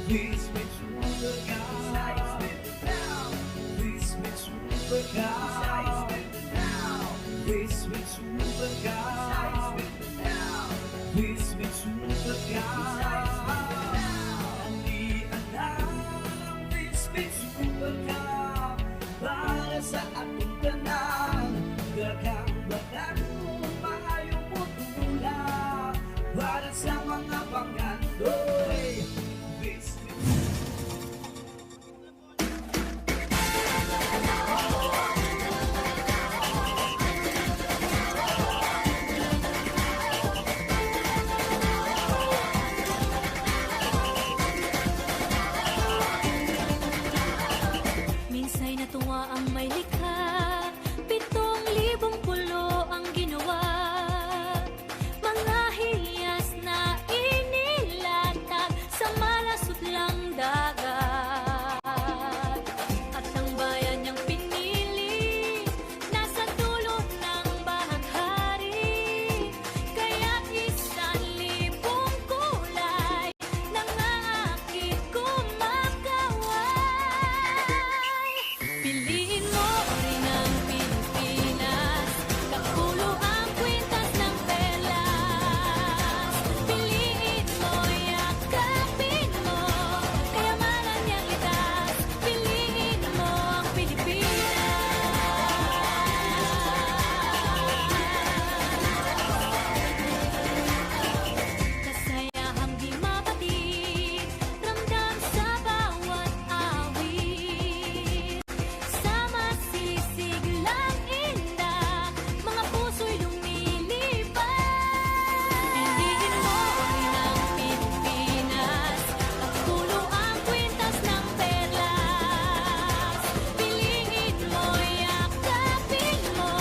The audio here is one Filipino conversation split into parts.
This makes Sibugay. This makes Sibugay. This makes Sibugay. This makes Sibugay. Hindi alam, this makes Sibugay. Para sa ating tanan, daghang balat mo, maayong putula. Para sa mga pangandoy, this Minsa'y natuwa ang may likha, 7,000 pulo ang ginawa. Mga hiyas na inilatag sa malasot lang dagat. At ang bayan niyang pinili, nasa dulo ng bahaghari. Kaya 1,000 kulay nang aakit kumakaway. Piliin mo rin ang Pilipinas, kapulo ang kwintas ng perlas. Piliin mo, yakapin mo, kayamanan niyang litas. Piliin mo ang Pilipinas. Kasayahang di mapatid, ramdam sa bawat awit. Sa masisiglang indak, mga puso'y lumilipad. Piliin mo rin ang Pilipinas, kapulo ang kwintas ng perlas. Piliin mo, yakapin mo,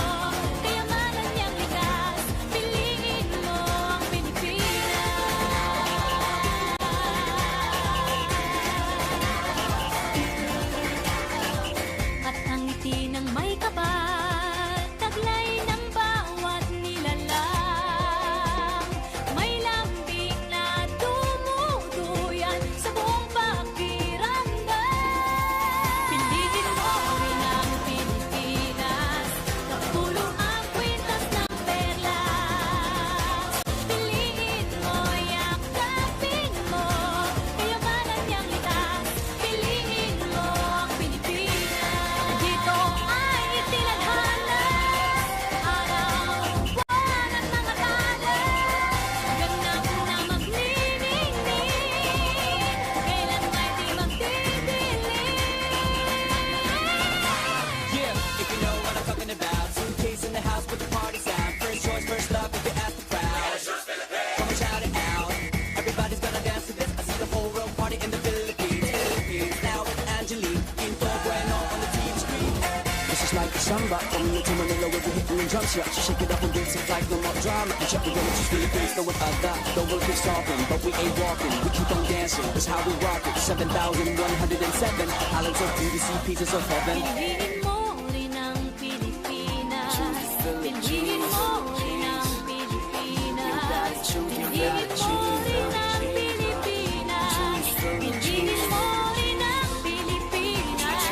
kayamanan niyang likas. Piliin mo ang Pilipinas. At ang ngiti ng may kapal, taglay ng bawat nilalang. May lambing na dumuduyan sa buong pakiramdam. Piliin mo rin ang Pilipinas, kapulo ang kwintas ng perlas. Piliin mo, yakapin mo, kayamanan niyang litas. Piliin mo ang Pilipinas. Dito ay itinadhana, araw, buwan at mga talas. Ganap na magniningning, kailan may di magdidilim. Yeah, if you know what I'm talking about. Suitcase in the house with the party sound. First choice, first love, if you ask the crowd. Come and shout it out. Everybody's gonna dance to this. I see the whole world party in the Philippines. Now with Angelique, Quinto Bueno on the TV screen. This is like a samba, coming into Manila with the hitting and drums. Yeah, so shake it up and dance it like no more drama. And check the village, just Philippines, know what I got. The world keeps talking, but we ain't walking. We keep on dancing, that's how we rock it. 7,107 islands of BBC, pieces of heaven. Piliin mo rin ang Pilipinas. Piliin mo rin ang Pilipinas. Piliin mo rin ang Pilipinas. Piliin mo rin ang Pilipinas.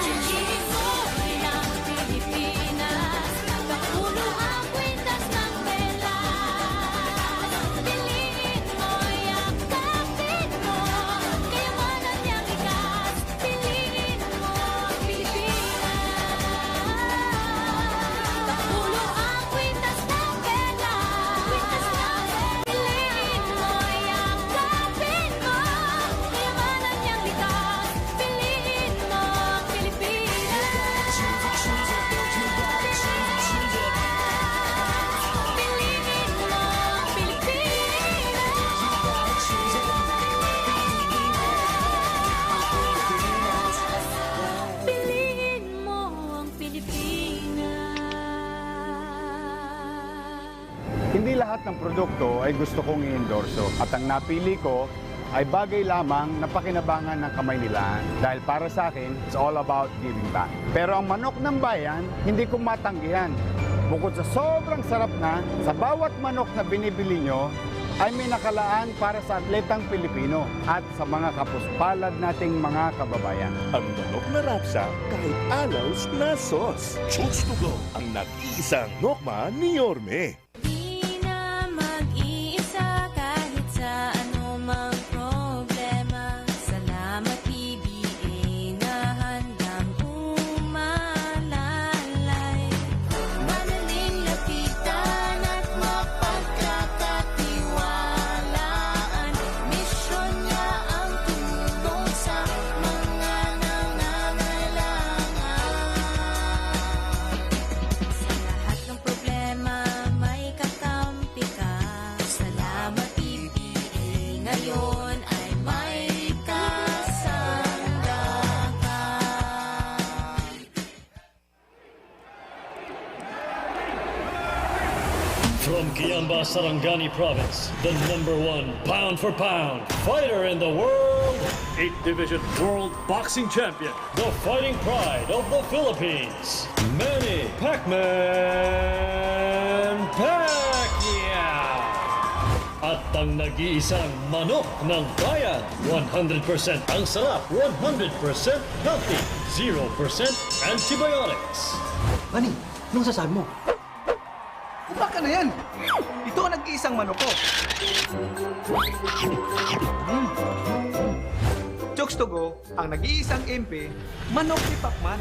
Piliin mo rin ang Pilipinas. Kapulo ang kwintas ng perlas. Piliin mo, yakapin mo, kayamanan niyang likas. Piliin mo ang Pilipinas. Kapulo ang kwintas ng perlas. Piliin mo, yakapin mo, kayamanan niyang likas. Piliin mo ang Pilipinas. Piliin mo ang Pilipinas. Piliin mo ang Pilipinas. Hindi lahat ng produkto ay gusto kong i-endorso at ang napili ko ay bagay lamang na pakinabangan ng kamay nila dahil para sa akin, it's all about giving back. Pero ang manok ng bayan, hindi ko matanggihan. Bukod sa sobrang sarap na, sa bawat manok na binibili nyo, ay may nakalaan para sa atletang Pilipino at sa mga kapuspalad nating mga kababayan. Ang manok na rapsa kahit alaws na sos. Choose to go ang nag-iisang nokma ni Yorme. Di na mag-iisa kahit sa anumang problema. Salamat PBA na handang umalalay. Madaling lapitan at mapagkakatiwalaan. Misyon niya ang tulong sa mga nangangailangan. Sa lahat ng problema may kakampi ka. Salamat PBA, ngayon ay may kasangga ka. From Kiamba, Sarangani Province, the #1 pound-for-pound fighter in the world, 8th Division World Boxing Champion, the fighting pride of the Philippines, Manny Pacman Pacquiao. At ang nag-iisang manok ng bayan, 100% ang sarap, 100% healthy, 0% antibiotics. Manny, anong sasabi mo? Baka na yan! Ito ang nag-iisang manok ko. Jokes to go, ang nag-iisang MP, manok ni Pacman.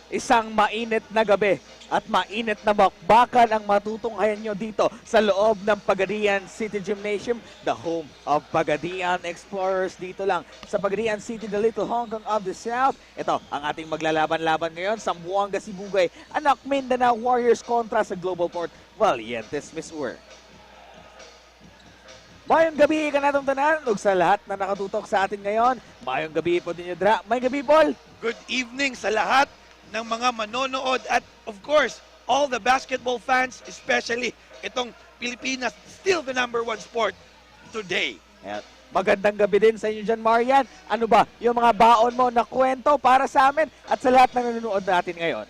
Isang mainit na gabi at mainit na bakbakan ang matutunghayan nyo dito sa loob ng Pagadian City Gymnasium, the home of Pagadian Explorers. Dito lang sa Pagadian City, the Little Hong Kong of the South. Ito ang ating maglalaban-laban ngayon, Zamboanga Sibugay, anak Mindanao Warriors kontra sa Global Port Valientes Missouri. Mayong gabi ka natong tanan, ug sa lahat na nakatutok sa atin ngayon. Mayong gabi po din Dra. May gabi, Paul. Good evening sa lahat ng mga manonood at of course, all the basketball fans, especially itong Pilipinas, still the #1 sport today. Ayan. Magandang gabi din sa inyo dyan, Marian. Ano ba yung mga baon mo na kwento para sa amin at sa lahat na nanonood natin ngayon?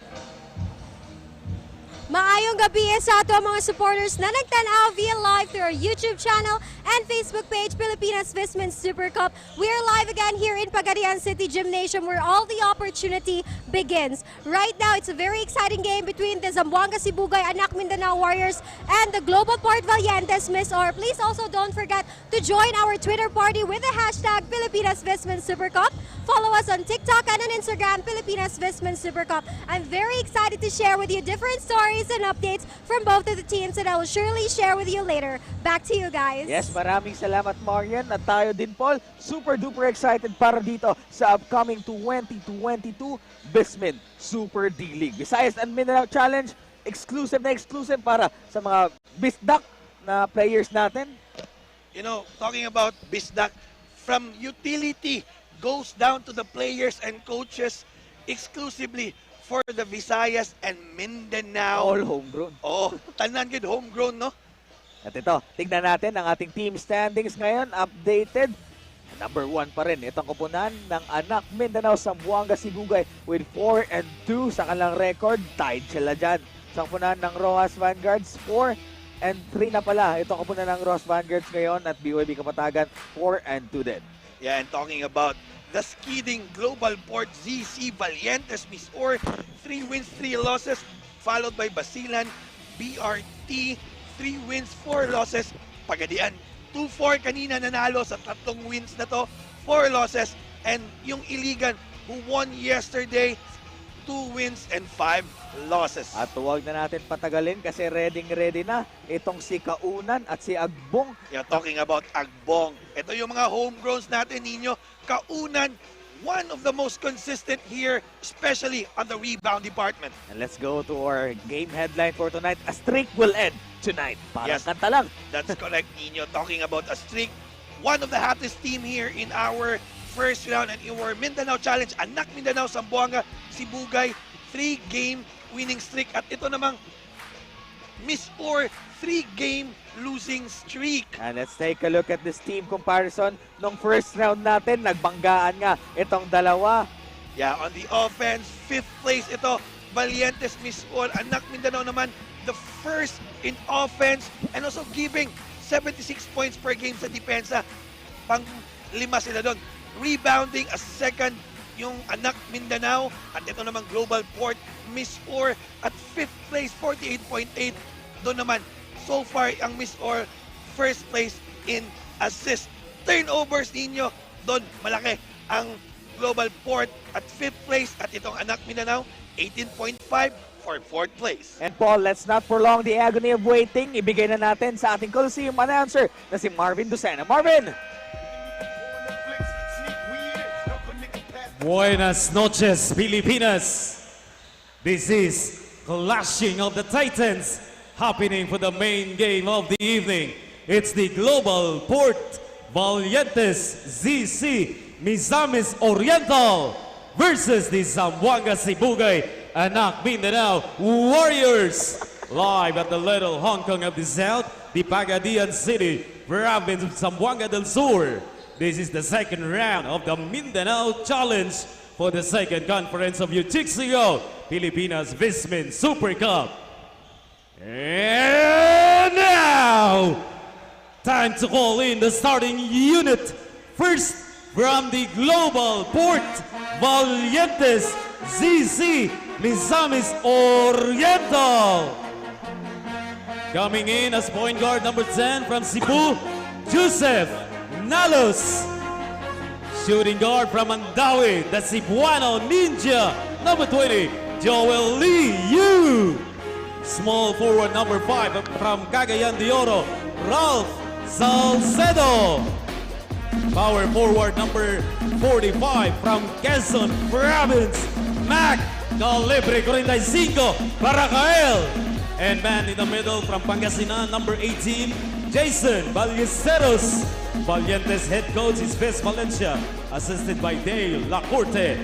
Maayong gabi sa ato mga supporters na nagtanaw via live through our YouTube channel and Facebook page, Pilipinas Visman Super Cup. We are live again here in Pagadian City Gymnasium where all the opportunity begins. Right now, it's a very exciting game between the Zamboanga Sibugay Anak Mindanao Warriors and the Global Port Valientes Miss Or. Please also don't forget to join our Twitter party with the hashtag Pilipinas Visman Super Cup. Follow us on TikTok and on Instagram, Pilipinas Visman Super Cup. I'm very excited to share with you different stories and updates from both of the teams that I will surely share with you later. Back to you guys. Yes, maraming salamat, Marian. At tayo din, Paul, super duper excited para dito sa upcoming 2022 Visman Super D-League. Visayas and Mindanao Challenge, exclusive na exclusive para sa mga Bisdak na players natin. You know, talking about Bisdak, from utility goes down to the players and coaches exclusively for the Visayas and Mindanao. All homegrown. Oh, tanan good homegrown, no? At ito, tignan natin ang ating team standings ngayon, updated. #1 pa rin itong kupunan ng Anak Mindanao Zamboanga Sibugay with 4-2 sa kanilang record. Tied sila dyan. Sa kupunan ng Rojas Vanguards, 4-3 na pala. Itong kupunan ng Rojas Vanguards ngayon at BYB Kapatagan, 4-2 din. Yeah, and talking about the skidding Global Port ZC Valientes Miss Or, 3 wins, 3 losses, followed by Basilan, BRT, 3 wins, 4 losses, Pagadian, 2-4 kanina nanalo sa 3 wins na to, 4 losses, and yung Iligan who won yesterday, 2 wins and 5 losses. At huwag na natin patagalin kasi ready na itong si Kaunan at si Agbong. Yeah, talking about Agbong. Ito yung mga homegrowns natin ninyo. Kaunan, one of the most consistent here, especially on the rebound department. And let's go to our game headline for tonight. A streak will end tonight. Parang Yes. kanta lang. That's correct, Nino. Talking about a streak, one of the hottest team here in our first round and in our Mindanao Challenge, Anak Mindanao, Zamboanga, Sibugay, 3-game winning streak. At ito namang Miss Or, 3-game losing streak. And let's take a look at this team comparison. Nung first round natin, nagbanggaan nga itong dalawa. Yeah, on the offense, 5th place ito, Valientes Miss Or. Anak Mindanao naman, the first in offense and also giving 76 points per game sa depensa. Pang-5 sila doon. Rebounding as second yung Anak Mindanao. At ito naman Global Port, Miss Or at 5th place, 48.8. Doon naman, so far ang Miss Or, first place in assist. Turnovers ninyo, doon malaki ang Global Port at 5th place. At itong Anak Mindanao, 18.5 for 4th place. And Paul, let's not prolong the agony of waiting. Ibigay na natin sa ating Coliseum announcer na si Marvin Lucena. Marvin! Buenas noches, Pilipinas. This is Clashing of the Titans happening for the main game of the evening. It's the Global Port Valientes ZC Misamis Oriental versus the Zamboanga Sibugay Anak Mindanao Warriors. Live at the Little Hong Kong of the South, the Pagadian City, province of Zamboanga del Sur. This is the second round of the Mindanao Challenge for the second conference of UTXIO Pilipinas Vismin Super Cup. And now, time to call in the starting unit. First, from the Global Port Valientes ZC Misamis Oriental. Coming in as point guard number 10 from Cebu, Joseph Nalos. Shooting guard from Mandawi, the Cebuano Ninja, number 20, Joel Lee Yu. Small forward number 5 from Cagayan de Oro, Ralph Salcedo. Power forward number 45 from Quezon Province, Mac Calibre 45, Baracael. And man in the middle from Pangasinan, number 18, Jason Ballesteros. Valientes head coach is Ves Valencia, assisted by Dale Lacorte.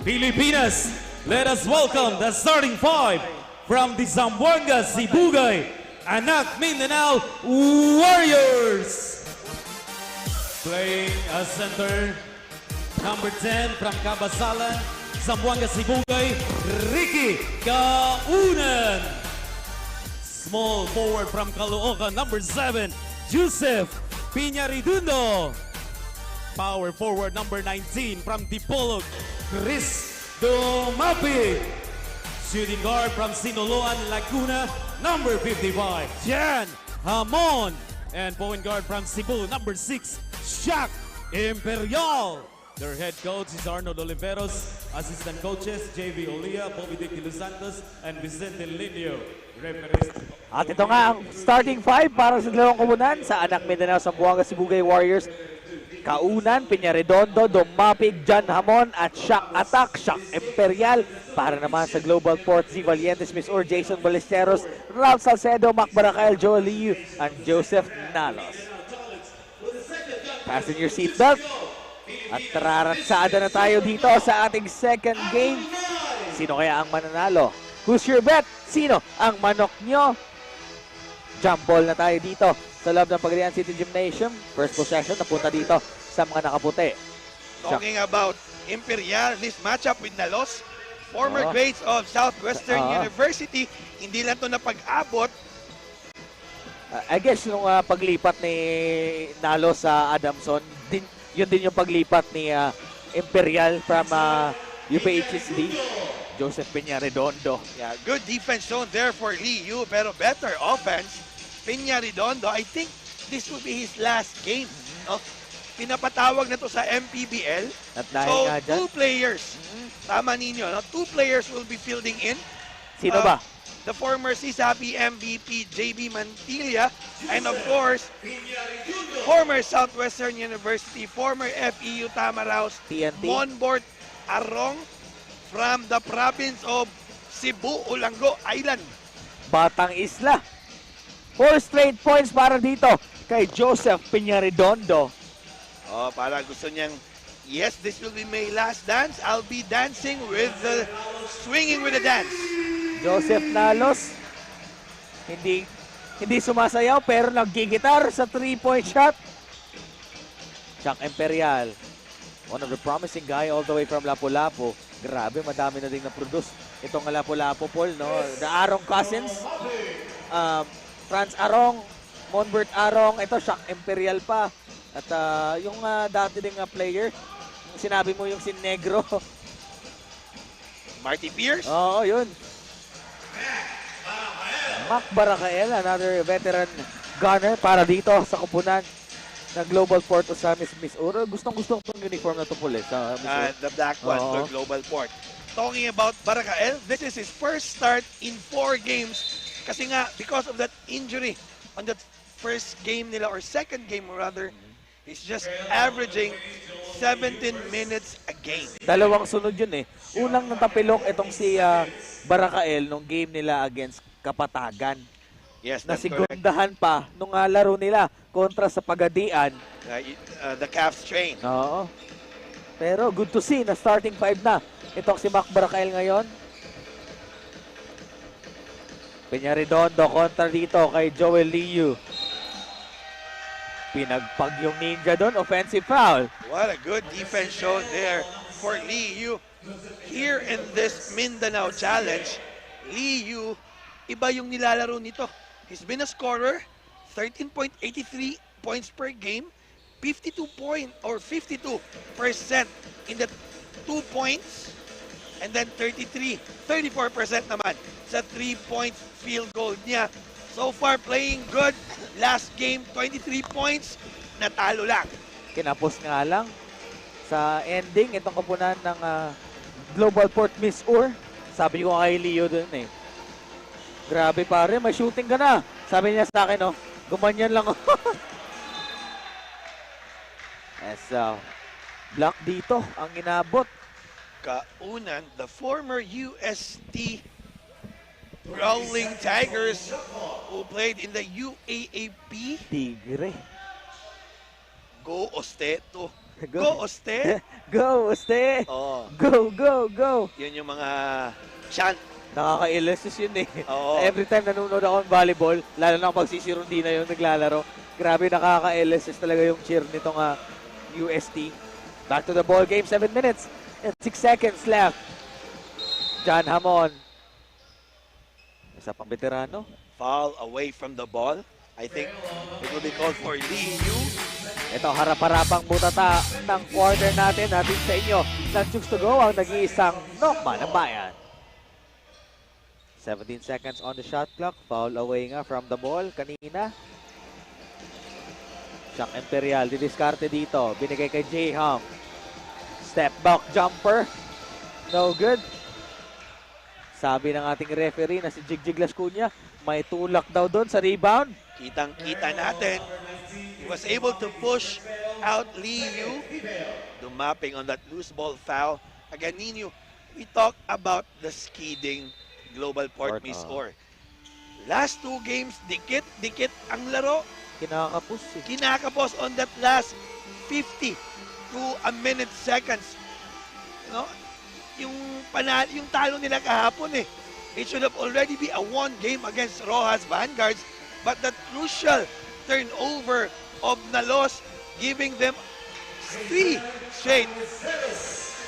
Pilipinas, let us welcome the starting 5 from the Zamboanga Sibugay Anak Mindanao Warriors. Playing as center, number 10 from Cabasalan, Zamboanga Sibugay, Ricky Kaunan. Small forward from Caloocan, number 7, Joseph Piñaridundo. Power forward number 19 from Dipolog, Chris Dumapi. Shooting guard from Sinoloan, Laguna, number 55, Jan Hamon. And point guard from Cebu, number 6, Shaq Imperial. Their head coach is Arnold Oliveros. Assistant coaches, JV Olia, Bobby Dick de Los Santos, and Vicente Linio. At ito nga ang starting 5 para sa dalawang kumunan sa Anak Mindanao Zamboanga Sibugay Warriors. Kaunan, Piñaredondo, Domapig, John Hamon at Shaq Attack, Shaq Imperial. Para naman sa Global Port, Z Valientes, Miss Or, Jason Ballesteros, Ralph Salcedo, Mac Baracael, Joel Liu, and Joseph Nalos. Fasten your seatbelt. At taratsada na tayo dito sa ating second game. Sino kaya ang mananalo? Who's your bet? Sino ang manok nyo? Jump ball na tayo dito sa loob ng Pagadian City Gymnasium. First possession, napunta dito sa mga nakaputi. Talking about Imperial, this matchup with Nalos, former grades of Southwestern University, hindi lang ito napag-abot. I guess nung paglipat ni Nalo sa Adamson, yun din yung paglipat ni Imperial from UPHSD, Joseph Piñaredondo. Yeah, good defense zone there for Lee Yu, pero better offense. Piñaredondo, I think this will be his last game. No? Pinapatawag na to sa MPBL. At dahil So, nga dyan, 2 players. Tama ninyo, no? 2 players will be fielding in. sino ba? the former CSAPI MVP JB Mantilla, and of course, former Southwestern University, former FEU Tamaraos, TNT. Monbort Arong from the province of Cebu, Ulango Island. Batang Isla. 4 straight points para dito kay Joseph Piñaredondo. Oh, para gusto niyang, yes, this will be my last dance. I'll be dancing with the, swinging with the dance. Joseph Nalos, hindi sumasayaw pero naggigitar sa 3-point shot. Chuck Imperial, one of the promising guy all the way from Lapu-Lapu. Grabe, madami na din na-produce. Itong Lapu-Lapu, Paul, no? The Arong Cousins, Franz Arong, Monbert Arong, ito Chuck Imperial pa. At yung dati ding player, yung sinabi mo yung si Negro. Marty Pierce? Oo, yun. Mac Baracael, another veteran gunner para dito sa kupunan ng Global Port Osamis Miss Oro. Gustong-gusto itong uniform na to, Paul, sa Miss Oro. The black one, Oo. the Global Port. Talking about Baracael, this is his first start in 4 games. Kasi nga, because of that injury on that first game nila, or second game rather, he's just averaging 17 minutes a game. Dalawang sunod yun eh. Unang natapilok itong si Baracael nung game nila against Kapatagan. Yes, Na that's correct. sigundahan pa nung laro nila kontra sa Pagadian. The calf strain. Oo. Pero good to see na starting 5 na. Itong si Mac Baracael ngayon. Piñaredondo kontra dito kay Joel Liu. Pinagpag yung ninja doon. Offensive foul. What a good defense show there for Liu. Here in this Mindanao Challenge, Liu, iba yung nilalaro nito. He's been a scorer, 13.83 points per game, 52% in the 2 points, and then 34% naman sa 3-point field goal niya. So far, playing good. Last game, 23 points, natalo lang. Kinapos nga lang sa ending itong kupunan ng Global Port Miss Ur. Sabi ko kay Leo dun eh. Grabe pare, may shooting ka na. Sabi niya sa akin, gumanyan lang. Block dito ang inabot. Kaunan, the former UST Growling Tigers who played in the UAAP. Tigre. Go Osteto. Go Oste. Go Oste. Oh. Go, go, go. Yun yung mga chant. Nakaka-illusis yun eh. Oo. Every time nanonood ako ng volleyball, lalo na pag si Sirundina yung naglalaro, grabe nakaka-illusis talaga yung cheer nitong UST. Back to the ball game, 7 minutes and 6 seconds left. John Hamon. Isa pang veterano. Foul away from the ball. I think it will be called for Liu. Ito, harap-harapang butata ng quarter natin. Natin sa inyo ng Chooks to Go, ang nag-iisang Nokma ng Bayan. 17 seconds on the shot clock. Foul away nga from the ball kanina. Chuck Imperial, didiskarte dito. Binigay kay J. Hum. Step back jumper. No good. Sabi ng ating referee na si Jigjig Lascuña, may tulak daw doon sa rebound. Kitang-kita natin. He was able to push out Liu. Dumapping on that loose ball foul. Again, Nino, we talk about the skidding Global Port Miss Or. Last 2 games, dikit-dikit ang laro. Kinakapos eh. Kinakapos on that last 50 to a minute seconds. You know, yung talo nila kahapon eh. It should have already be a 1 game against Rojas Vanguards, but that crucial turnover of Nalos giving them 3 straight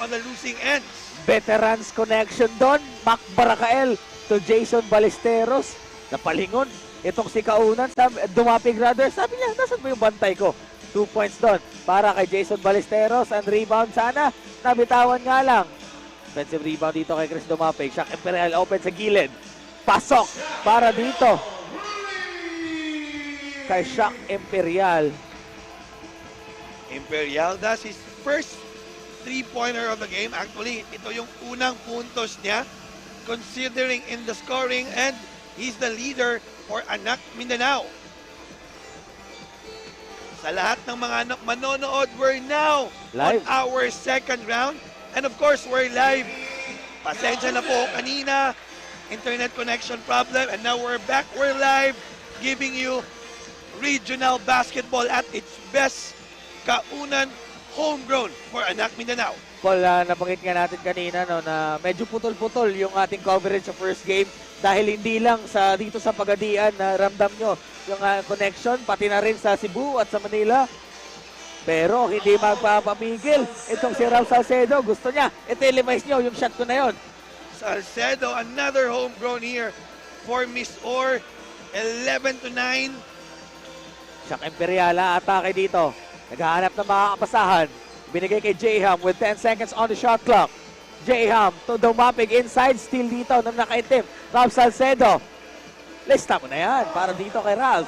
on the losing ends. Veterans connection doon. Mac Baracael to Jason Ballesteros. Napalingon. Itong si Kaunan, dumapig rather. Sabi niya, nasan mo yung bantay ko? 2 points doon para kay Jason Ballesteros. And rebound sana. Nabitawan nga lang. Offensive rebound dito kay Chris Dumapig. Shaq Imperial open sa gilid. Pasok para dito kay Shaq Imperial. Imperial does his first 3-pointer of the game. Actually, ito yung unang puntos niya considering in the scoring, and He's the leader for Anak Mindanao. Sa lahat ng mga manonood, we're now Live. on our second round. And of course, we're live. Pasensya na po kanina, internet connection problem. And now we're back, we're live, giving you regional basketball at its best. Kaunan, homegrown for Anak Mindanao. Paul, nabanggit nga natin kanina no, na medyo putol-putol yung ating coverage sa first game dahil hindi lang dito sa Pagadian na ramdam nyo yung connection, pati na rin sa Cebu at sa Manila. Pero hindi magpapamigil. Itong si Ralph Salcedo, gusto niya i-televise nyo yung shot ko na yon. Salcedo, another homegrown here for Miss Or. 11-9. Shaq Imperiala, atake dito. Naghahanap ng mga kapasahan. Binigay kay J-Ham with 10 seconds on the shot clock. J-Ham to dumapig inside. Steal dito ng nakaitim. Ralph Salcedo. Lista mo na yan para dito kay Ralph.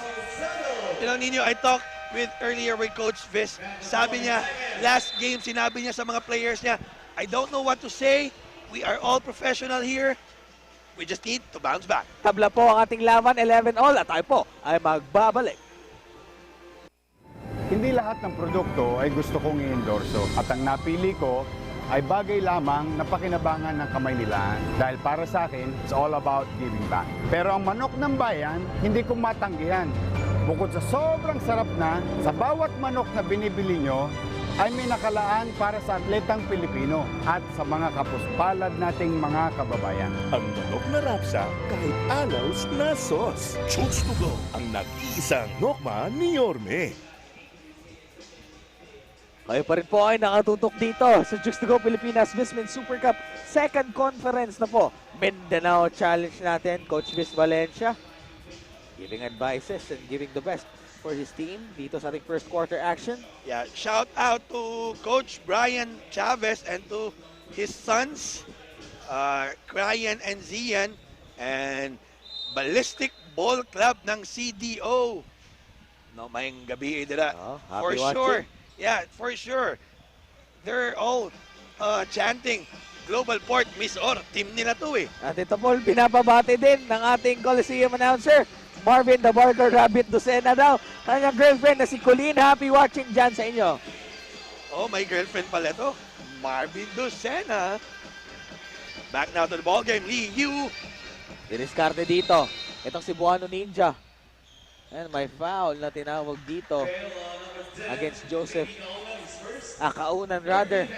You know, Nino, I talked earlier with Coach Viz. Sabi niya, last game, sinabi niya sa mga players niya, I don't know what to say. We are all professional here. We just need to bounce back. Tabla po ang ating laban, 11 all. At tayo po ay magbabalik. Hindi lahat ng produkto ay gusto kong i-endorso at ang napili ko ay bagay lamang na pakinabangan ng kamay nila dahil para sa akin, it's all about giving back. Pero ang manok ng bayan, hindi ko matanggihan. Bukod sa sobrang sarap na, sa bawat manok na binibili nyo, ay may nakalaan para sa atletang Pilipino at sa mga kapuspalad nating mga kababayan. Ang manok na rapsa kahit alaws na sos. Choose to go ang nag-iisang nokma ni Yorme. Kayo pa rin po ay nakatutok dito sa Jukes to Go Pilipinas Vismin Super Cup second conference na po. Mindanao Challenge natin, Coach Viz Valencia giving advices and giving the best for his team dito sa ating first quarter action. Yeah, shout out to Coach Brian Chavez and to his sons, Ryan and Zian, and Ballistic Ball Club ng CDO. No, maying gabi dira. For sure. Yeah, for sure. They're all chanting Global Port Miss Or. Team nila to eh. At ito Paul, binababati din ng ating Coliseum announcer, Marvin the Barker Rabbit Lucena daw. Kanyang girlfriend na si Colleen. Happy watching dyan sa inyo. Oh, my girlfriend pala to. Marvin Lucena. Back now to the ball game. Lee Yu. Diniskarte dito. Itong si Buano Ninja. And may foul na tinawag dito against Joseph. Kaunan rather.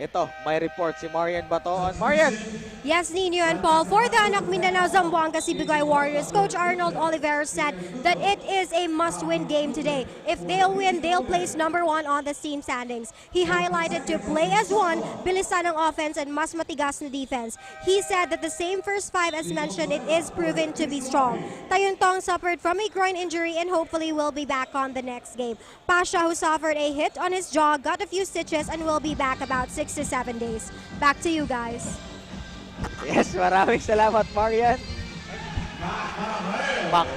Ito, may report si Marian Batoon. Marian! Yes, Nino and Paul. For the Anak Mindanao Zambo Sibugay Warriors, Coach Arnold Oliveira said that it is a must-win game today. If they'll win, they'll place number 1 on the team standings. He highlighted to play as one, bilisan ng offense and mas matigas na defense. He said that the same first 5 as mentioned, it is proven to be strong. Tayuntong suffered from a groin injury and hopefully will be back on the next game. Pasha, who suffered a hit on his jaw, got a few stitches and will be back about 6 to 7 days. Back to you guys. Yes, maraming salamat, Marian.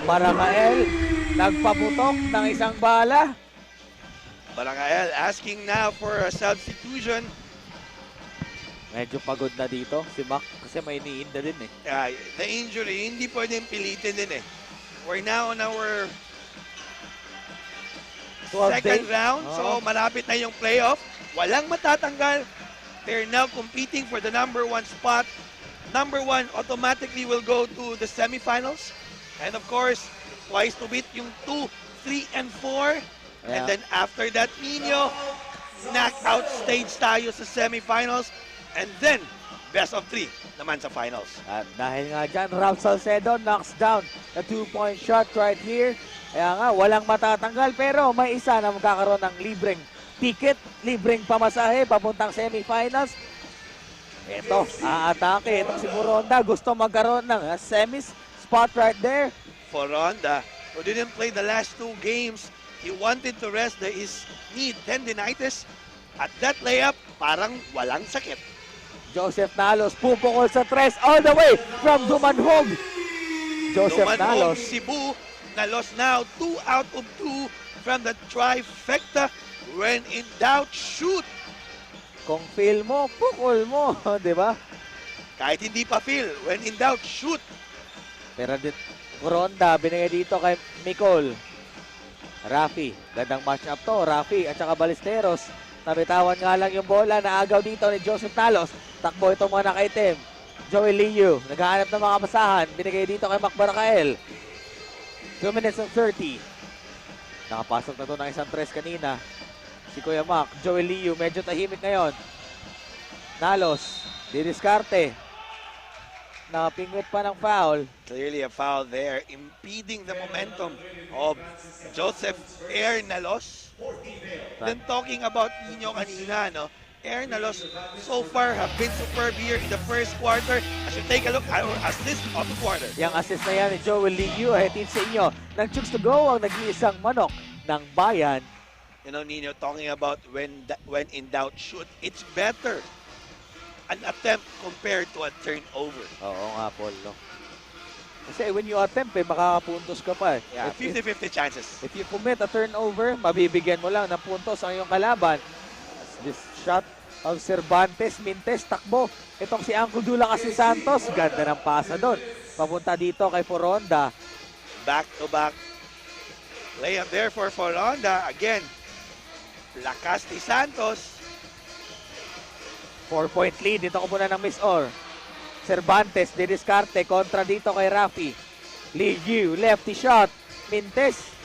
Barakael, nagpaputok ng isang bala. Barakael asking now for a substitution. Medyo pagod na dito si Mac kasi may iniinda din eh. The injury, hindi pwedeng pilitin din eh. We're now on our second round, so malapit na yung playoff. Walang matatanggal. They're now competing for the number 1 spot. Number 1 automatically will go to the semifinals. And of course, twice to beat yung 2, 3, and 4. Yeah. And then after that, Nino, knockout stage tayo sa semifinals. And then, best of 3 naman sa finals. At dahil nga dyan, Ralph Salcedo knocks down the 2-point shot right here. Kaya nga, walang matatanggal pero may isa na magkakaroon ng libreng ticket, libreng pamasahe, papuntang semifinals. Ito, aatake. Itong si Moronda, gusto magkaroon ng semis spot right there. Moronda, who didn't play the last 2 games, he wanted to rest his knee tendinitis. At that layup, parang walang sakit. Joseph Nalos, pupukol sa 3 all the way from Dumanhog. Joseph Dumanhog, Nalos. Cebu, Nalos now 2 out of 2 from the trifecta. When in doubt, shoot. Kung feel mo, pukol mo, di ba? Kahit hindi pa feel, when in doubt, shoot. Pero din, Ronda, binigay dito kay Micol. Rafi, gandang match-up to. Rafi at saka Ballesteros. Nabitawan nga lang yung bola. Naagaw dito ni Joseph Talos. Takbo itong mga nakaitim. Joey Liu, naghahanap ng mga basahan. Binigay dito kay Mac Barakael. 2 minutes and 30. Nakapasok na to ng isang tres kanina. Si Kuya Mac. Joey Liu, medyo tahimik ngayon. Nalos, didiskarte. Nakapingwit pa ng foul. Clearly a foul there, impeding the momentum of Joseph Nalos. Then talking about Nino kanina, no? Nalos so far have been superb here in the first quarter. As you take a look at our assist of the quarter. Yang assist na yan ni Joel Liu, hatid sa inyo ng Chooks to Go, ang nag-iisang manok ng bayan. You know, Nino, talking about when in doubt, shoot. It's better an attempt compared to a turnover. Oo nga, Paul, no? Kasi when you attempt, makakapuntos ka pa. Yeah, 50-50 chances. If you commit a turnover, mabibigyan mo lang ng puntos ang iyong kalaban. This shot of Cervantes, Mintes, takbo. Itong si Uncle Dula kasi Santos, ganda ng pasa doon. Papunta dito kay Foronda. Back-to-back layup there for Foronda. Again, lakas ni Santos. 4-point lead. Dito ko muna ng miss or. Cervantes, didiskarte. Kontra dito kay Rafi. Liu, lefty shot. Mintes.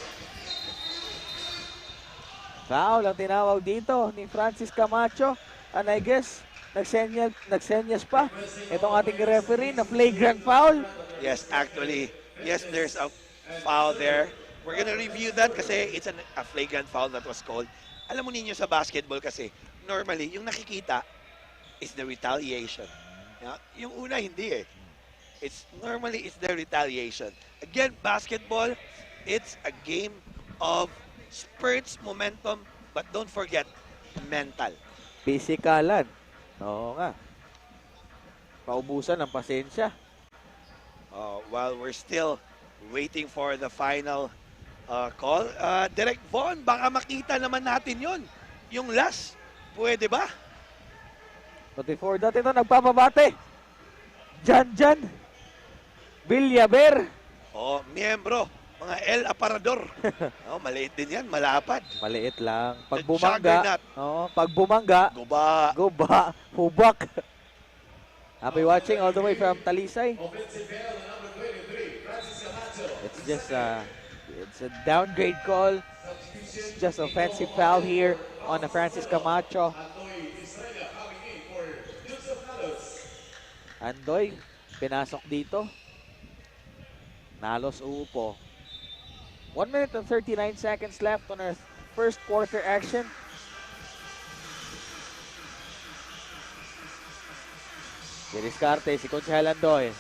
Foul ang tinawag dito ni Francis Camacho. And I guess, nagsenyas pa. Itong ating referee na flagrant foul. Yes, actually. Yes, there's a foul there. We're gonna review that kasi it's a flagrant foul that was called. Alam mo ninyo sa basketball kasi, normally, yung nakikita is the retaliation. Yung una, hindi eh. Normally, it's the retaliation. Again, basketball, it's a game of spurts, momentum, but don't forget, mental. Pisikalan. Oo nga. Paubusan ng pasensya. While we're still waiting for the final call, Direk Von, baka makita naman natin yon. Yung last, pwede ba? But before that, ito nagpapabate. Jan Villaver. Miyembro. Mga El Aparador. Maliit din yan, malapad. Maliit lang. Pag bumangga, pag bumangga, guba, hubak. Happy watching all the way from Talisay. It's just it's a downgrade call. It's just offensive foul here on the Francis Camacho. Andoy, pinasok dito. Nalos uupo. 1 minute and 39 seconds left on our first quarter action. Diniskarte si Conchal Andoy.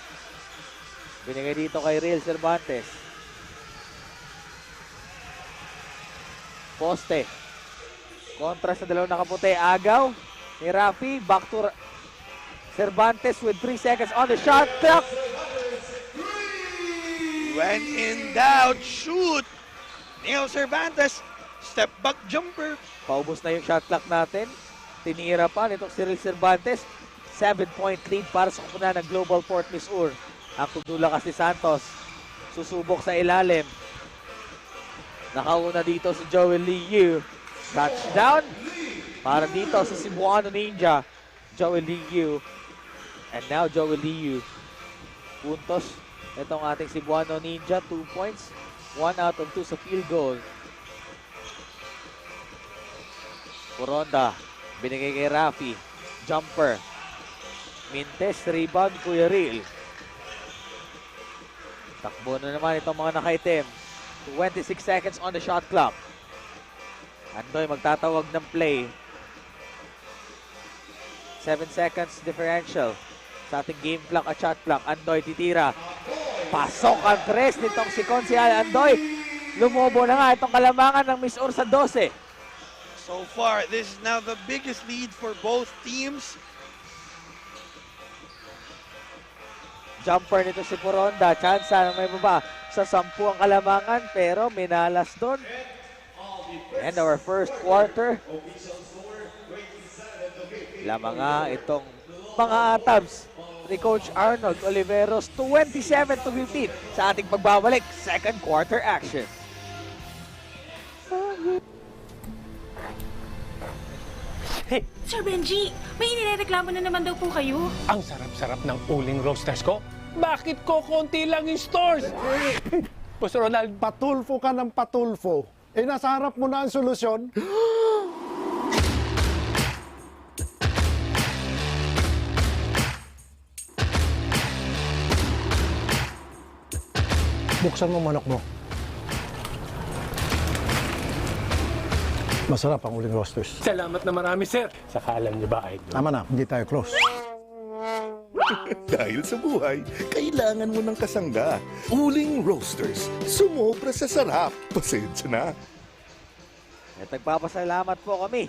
Binigay dito kay Real Cervantes. Poste. Kontra sa dalawang nakaputi. Agaw ni Rafi. Back to Cervantes with 3 seconds on the shot clock. When in doubt, shoot! Neo Cervantes, step back jumper. Paubos na yung shot clock natin. Tinira pa nitong si Real Cervantes. 7-point lead para sa kupuna ng Global Port Missour. Ang kudula kasi Santos. Susubok sa ilalim. Nakauna dito si Joel Liu. Touchdown para dito sa Cebuano Ninja. Joel Liu. And now Joel Liu. Puntos. Itong ating Cebuano Ninja. 2 points. 1 out of 2 sa field goal. Coronda. Binigay kay Rafi. Jumper. Mintes. Rebound. Kuya Real. Takbo na naman itong mga nakaitim. 26 seconds on the shot clock. Andoy magtatawag ng play. 7 seconds differential sa ating game clock at shot clock. Andoy titira. Pasok ang tres nitong si Consial Andoy. Lumobo na nga itong kalamangan ng Missour sa 12. So far, this is now the biggest lead for both teams. Jumper nito si Poronda. Chance na may baba sa 10 ang kalamangan pero minalas doon. And our first quarter. Lamang nga itong mga Atabs ni Coach Arnold Oliveros, 27-15 sa ating pagbabalik, second quarter action. Hey, Sir Benji, may inireklamo na naman daw po kayo. Ang sarap-sarap ng uling roasters ko. Bakit ko konti lang yung stores? Boss Ronald, patulfo ka ng patulfo. Eh, nasa harap mo na ang solusyon. Buksan mo manok mo. Masarap ang uling roasters. salamat na marami, sir. Saka alam niyo ba, Idol? Tama na, hindi tayo close. Dahil sa buhay, kailangan mo ng kasangga. Uling Roasters, sumobra sa sarap. Pasensya na. At nagpapasalamat po kami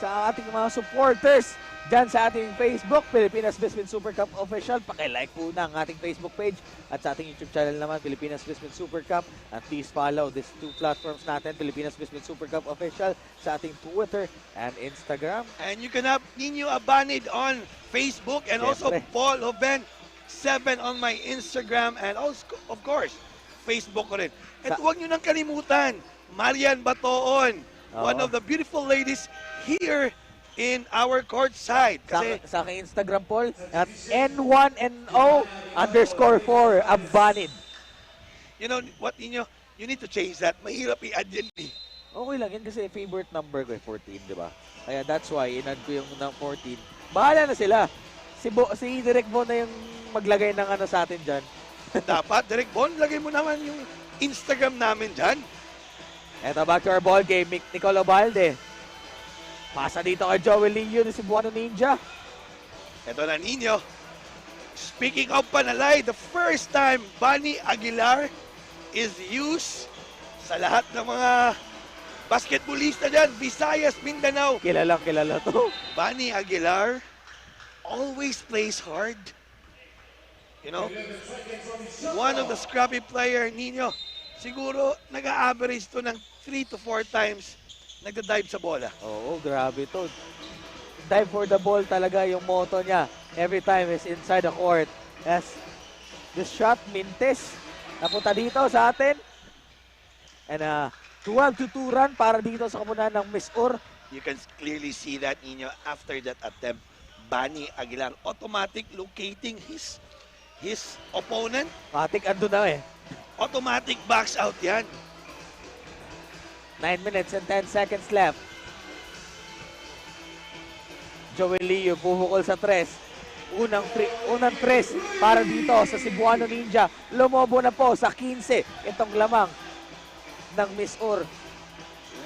sa ating mga supporters dyan sa ating Facebook, Pilipinas Biscuit Super Cup Official. Pakilike po na ang ating Facebook page at sa ating YouTube channel naman, Pilipinas Biscuit Super Cup. And please follow these two platforms natin, Pilipinas Biscuit Super Cup Official sa ating Twitter and Instagram. And you can have Nino Abanid on Facebook and also Paul Hoven 7 on my Instagram and also, of course, Facebook ko rin. At huwag nyo nang kalimutan, Marian Batoon, one of the beautiful ladies here in our court side. Kasi Sa aking Instagram, Paul, at N1NO_4 Abanid. You know what, Nino? You need to change that. Mahirap i-add yan eh. Okay lang yan kasi favorite number ko 14, di ba? Kaya that's why in-add ko yung ng 14. Bahala na sila. Si Direk Bon na yung maglagay ng ano sa atin dyan. Dapat, Direk Bon, lagay mo naman yung Instagram namin dyan. Eto, back to our ball game. Nicolo Balde. Pasa dito kay Joel Lillo ni Cebuano Ninja. Ito na, Nino. Speaking of panalay, the first time Bunny Aguilar is used sa lahat ng mga basketballista dyan, Visayas, Mindanao. Kilala to. Bunny Aguilar always plays hard. You know, one of the scrappy player, Nino, siguro nag-a-average to ng 3 to 4 times nagda-dive sa bola. Oo, grabe to. Dive for the ball talaga yung motto niya. Every time is inside the court. As this shot, Mintes, napunta dito sa atin. And 12-2 run para dito sa kamunan ng Miss Ur. You can clearly see that, Nino, after that attempt, Bunny Aguilar automatic locating his opponent. Matik ando na eh. Automatic backs out yan. 9 minutes and 10 seconds left. Joel Lillo bubukol sa 3. Unang 3 para dito sa Cebuano Ninja. Lumobo na po sa 15 itong lamang ng Miss Ur.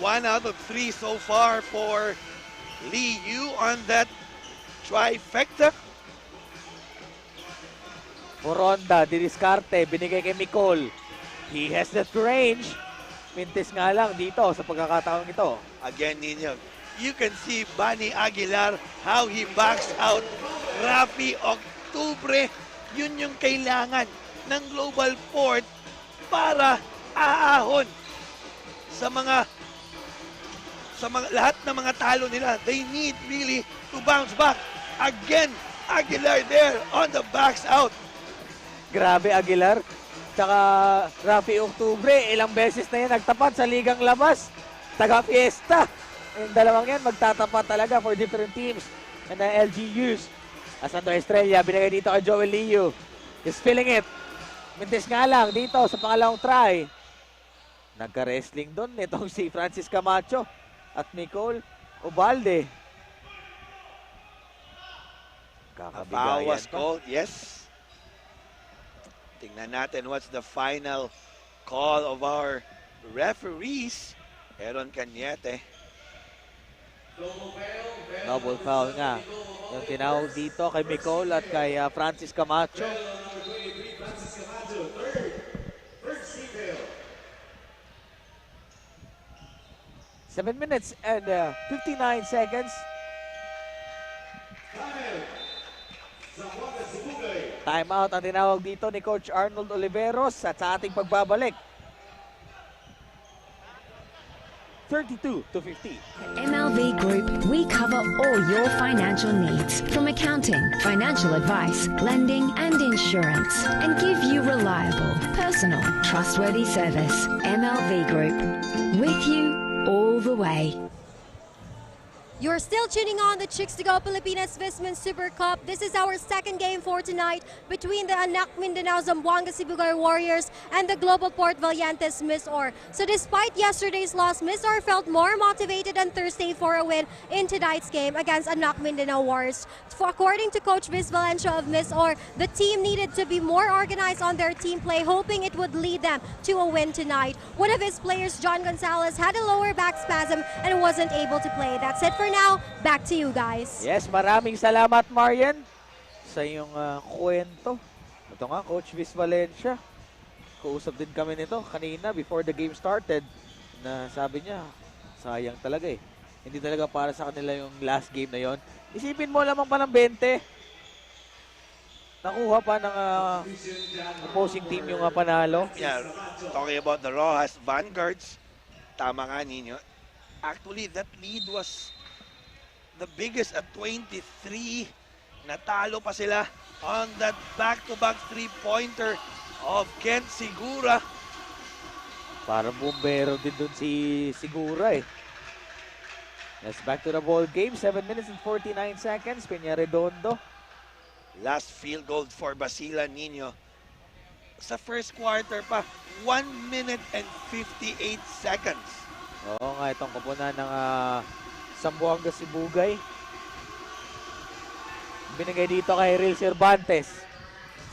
1 out of 3 so far for Liu on that trifecta. Moronda, diniskarte, binigay kay Micol. He has that range. Mintis nga lang dito sa pagkakataong ito. Again, Nino, you can see Bunny Aguilar, how he backs out. Rafi Octubre, yun yung kailangan ng Global Port para aahon sa lahat ng mga talo nila. They need really to bounce back. Again, Aguilar there on the backs out. Grabe, Aguilar. Tsaka Rafi Octubre, ilang beses na yan nagtapat sa ligang labas. Taga-fiesta. Yung dalawang yan magtatapat talaga for different teams and the LGUs. Asando Estrella, binigay dito kay Joel Lillo. Is feeling it. Mintis nga lang dito sa pangalawang try. Nagka-wrestling doon itong si Francis Camacho at Nicole Ubalde. Bawas call, yes. Tingnan natin what's the final call of our referees. Aaron Cañete. Double foul nga. Yung tinawag dito kay Micol at kay Francis Camacho. Seven minutes and 59 seconds. Timeout ang tinawag dito ni Coach Arnold Oliveros at sa ating pagbabalik. 32 to 15. MLV Group, we cover all your financial needs, from accounting, financial advice, lending, and insurance, and give you reliable, personal, trustworthy service. MLV Group, with you all the way. You're still tuning on the Chicks to Go Pilipinas Visman Super Cup. This is our second game for tonight between the Anak Mindanao Zamboanga Sibugay Warriors and the Global Port Valientes Miss Or. So despite yesterday's loss, Miss Or felt more motivated on Thursday for a win in tonight's game against Anak Mindanao Warriors. According to Coach Viz Valencia of Miss Or, the team needed to be more organized on their team play, hoping it would lead them to a win tonight. One of his players, John Gonzalez, had a lower back spasm and wasn't able to play. That's it for now. Back to you guys. Yes, maraming salamat Marian sa iyong kwento. Ito nga, Coach Viz Valencia. Kausap din kami nito kanina before the game started na sabi niya, sayang talaga eh. Hindi talaga para sa kanila yung last game na yon. Isipin mo lamang pa ng 20. Nakuha pa ng opposing team yung panalo. Yeah, talking about the Rojas Vanguards, tama nga ninyo. Actually, that lead was the biggest at 23. Natalo pa sila on that back-to-back three-pointer of Kent Sigura. Para bumbero din dun si Sigura eh. Let's back to the ball game. 7 minutes and 49 seconds. Peña Redondo. Last field goal for Basilan Nino. Sa first quarter pa, 1 minute and 58 seconds. Oo nga, itong koponan ng Zamboanga Sibugay. Binigay dito kay Real Cervantes.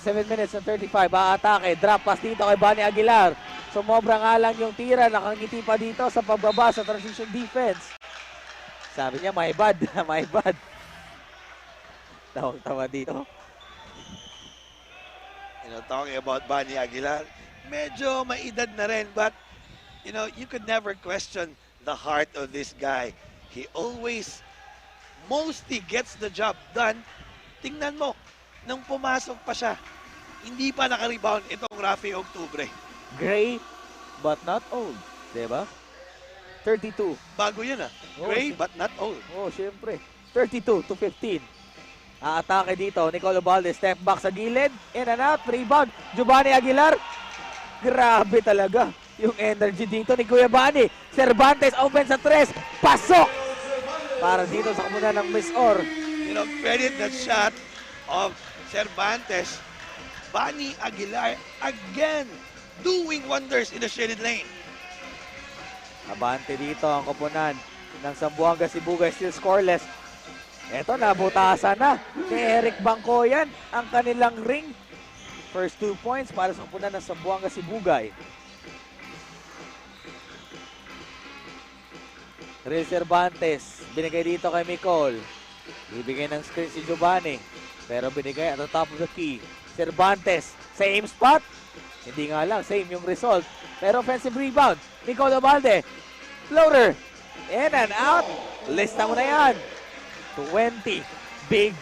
7 minutes and 35. Aatake. Drop pass dito kay Bani Aguilar. Sumobra nga lang yung tira. Nakangiti pa dito sa pagbaba sa transition defense. Sabi niya, my bad. My bad. Tawang-tawa dito. You know, talking about Bani Aguilar, medyo may edad na rin, but, you know, you could never question the heart of this guy. He always, mostly gets the job done. Tingnan mo, nung pumasok pa siya, hindi pa naka-rebound itong Rafi Octubre. Gray, but not old. Diba? 32. Bago yun Gray, but not old. Oh, syempre. 32 to 15. Aatake dito, Nicolo Balde, step back sa gilid, in and out, rebound, Giovanni Aguilar. Grabe talaga yung energy dito ni Kuya Bani. Cervantes open sa 3, pasok! Para dito sa komunidad ng Miss Or. You know, credit that shot of Cervantes. Bani Aguilar again doing wonders in the shaded lane. Abante dito ang koponan ng Zamboanga Sibugay, still scoreless. Eto, nabutasan na ni Eric Bangkoyan ang kanilang ring. First 2 points para sa koponan ng Zamboanga Sibugay. Real Cervantes, binigay dito kay Micol. Bibigay ng screen si Giovanni, pero binigay at the top of the key. Cervantes, same spot. Hindi nga lang, same yung result. Pero offensive rebound, Nicolo Balde. Floater, in and out. Lista mo na yan. 20 big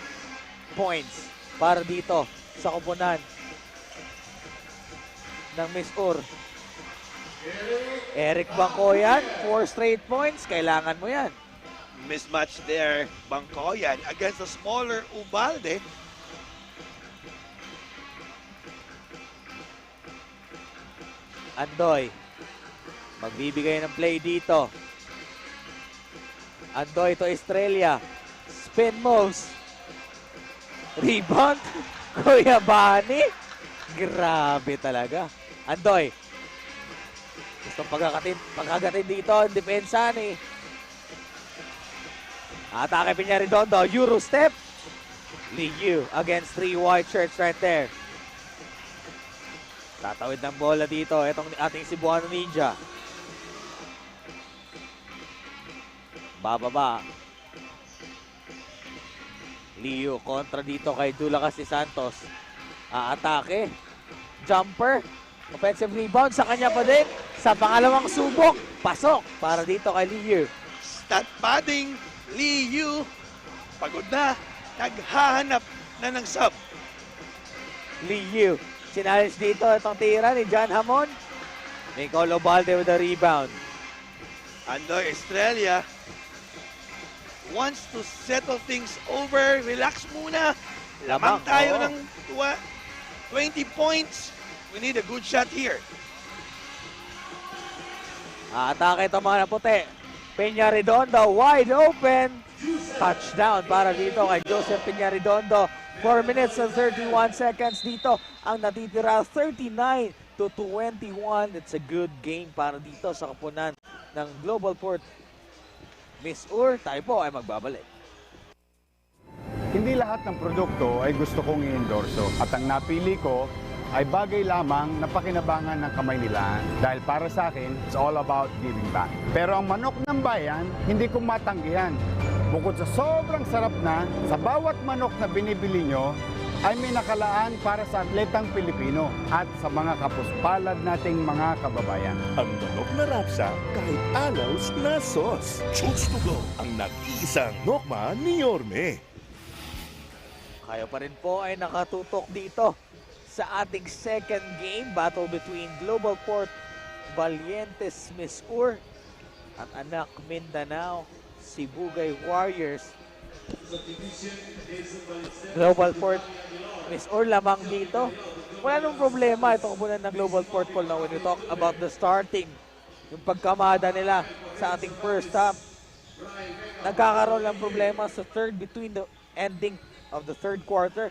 points para dito sa koponan ng Miss Or. Eric Bangkoyan, 4 straight points. Kailangan mo yan. Mismatch there, Bangkoyan against the smaller Ubalde. Andoy, magbibigay ng play dito. Andoy to Estrella. Spin moves. Rebound. Kuya Bani. Grabe talaga. Andoy. Gustong pagkagatin dito ang depensa ni Atake Peña Redondo. Euro step. Liu against 3 white shirts right there. Tatawid ng bola dito. Itong ating Cebuano Ninja. Bababa. Liu kontra dito kay Dulakas de Santos. Aatake. Jumper. Offensive rebound sa kanya pa din. Sa pangalawang subok. Pasok para dito kay Liu. Stat padding. Liu. Pagod na. Naghahanap na ng sub. Liu. Challenge dito itong tira ni John Hamon. Nicolo Balde with the rebound. Andoy Estrella wants to settle things over. Relax muna. Lamang tayo ng 20 points. We need a good shot here. Atake ito mga puti. Peña-Redondo wide open. Touchdown para dito kay Joseph Peña-Redondo. 4 minutes and 31 seconds dito ang natitira. 39-21. It's a good game para dito sa kapunan ng Global Port. Miss Ur, tayo po ay magbabalik. Hindi lahat ng produkto ay gusto kong i-endorso at ang napili ko ay bagay lamang na pakinabangan ng kamay nila dahil para sa akin, it's all about giving back. Pero ang manok ng bayan, hindi ko matanggihan. Bukod sa sobrang sarap na, sa bawat manok na binibili nyo, ay may nakalaan para sa atletang Pilipino at sa mga kapuspalad nating mga kababayan. Ang manok na rapsa kahit alaws na sos. Choose to go ang nag-iisang nokma ni Yorme. Kayo pa rin po ay nakatutok dito sa ating second game. Battle between Global Port Valientes Miss Ur at Anak Mindanao Sibugay Warriors. Global Port Miss Ur lamang dito. Wala nung problema ito kupunan ng Global Port Paul na when you talk about the starting, yung pagkamada nila sa ating first half. Nagkakaroon ng problema sa third between the ending of the third quarter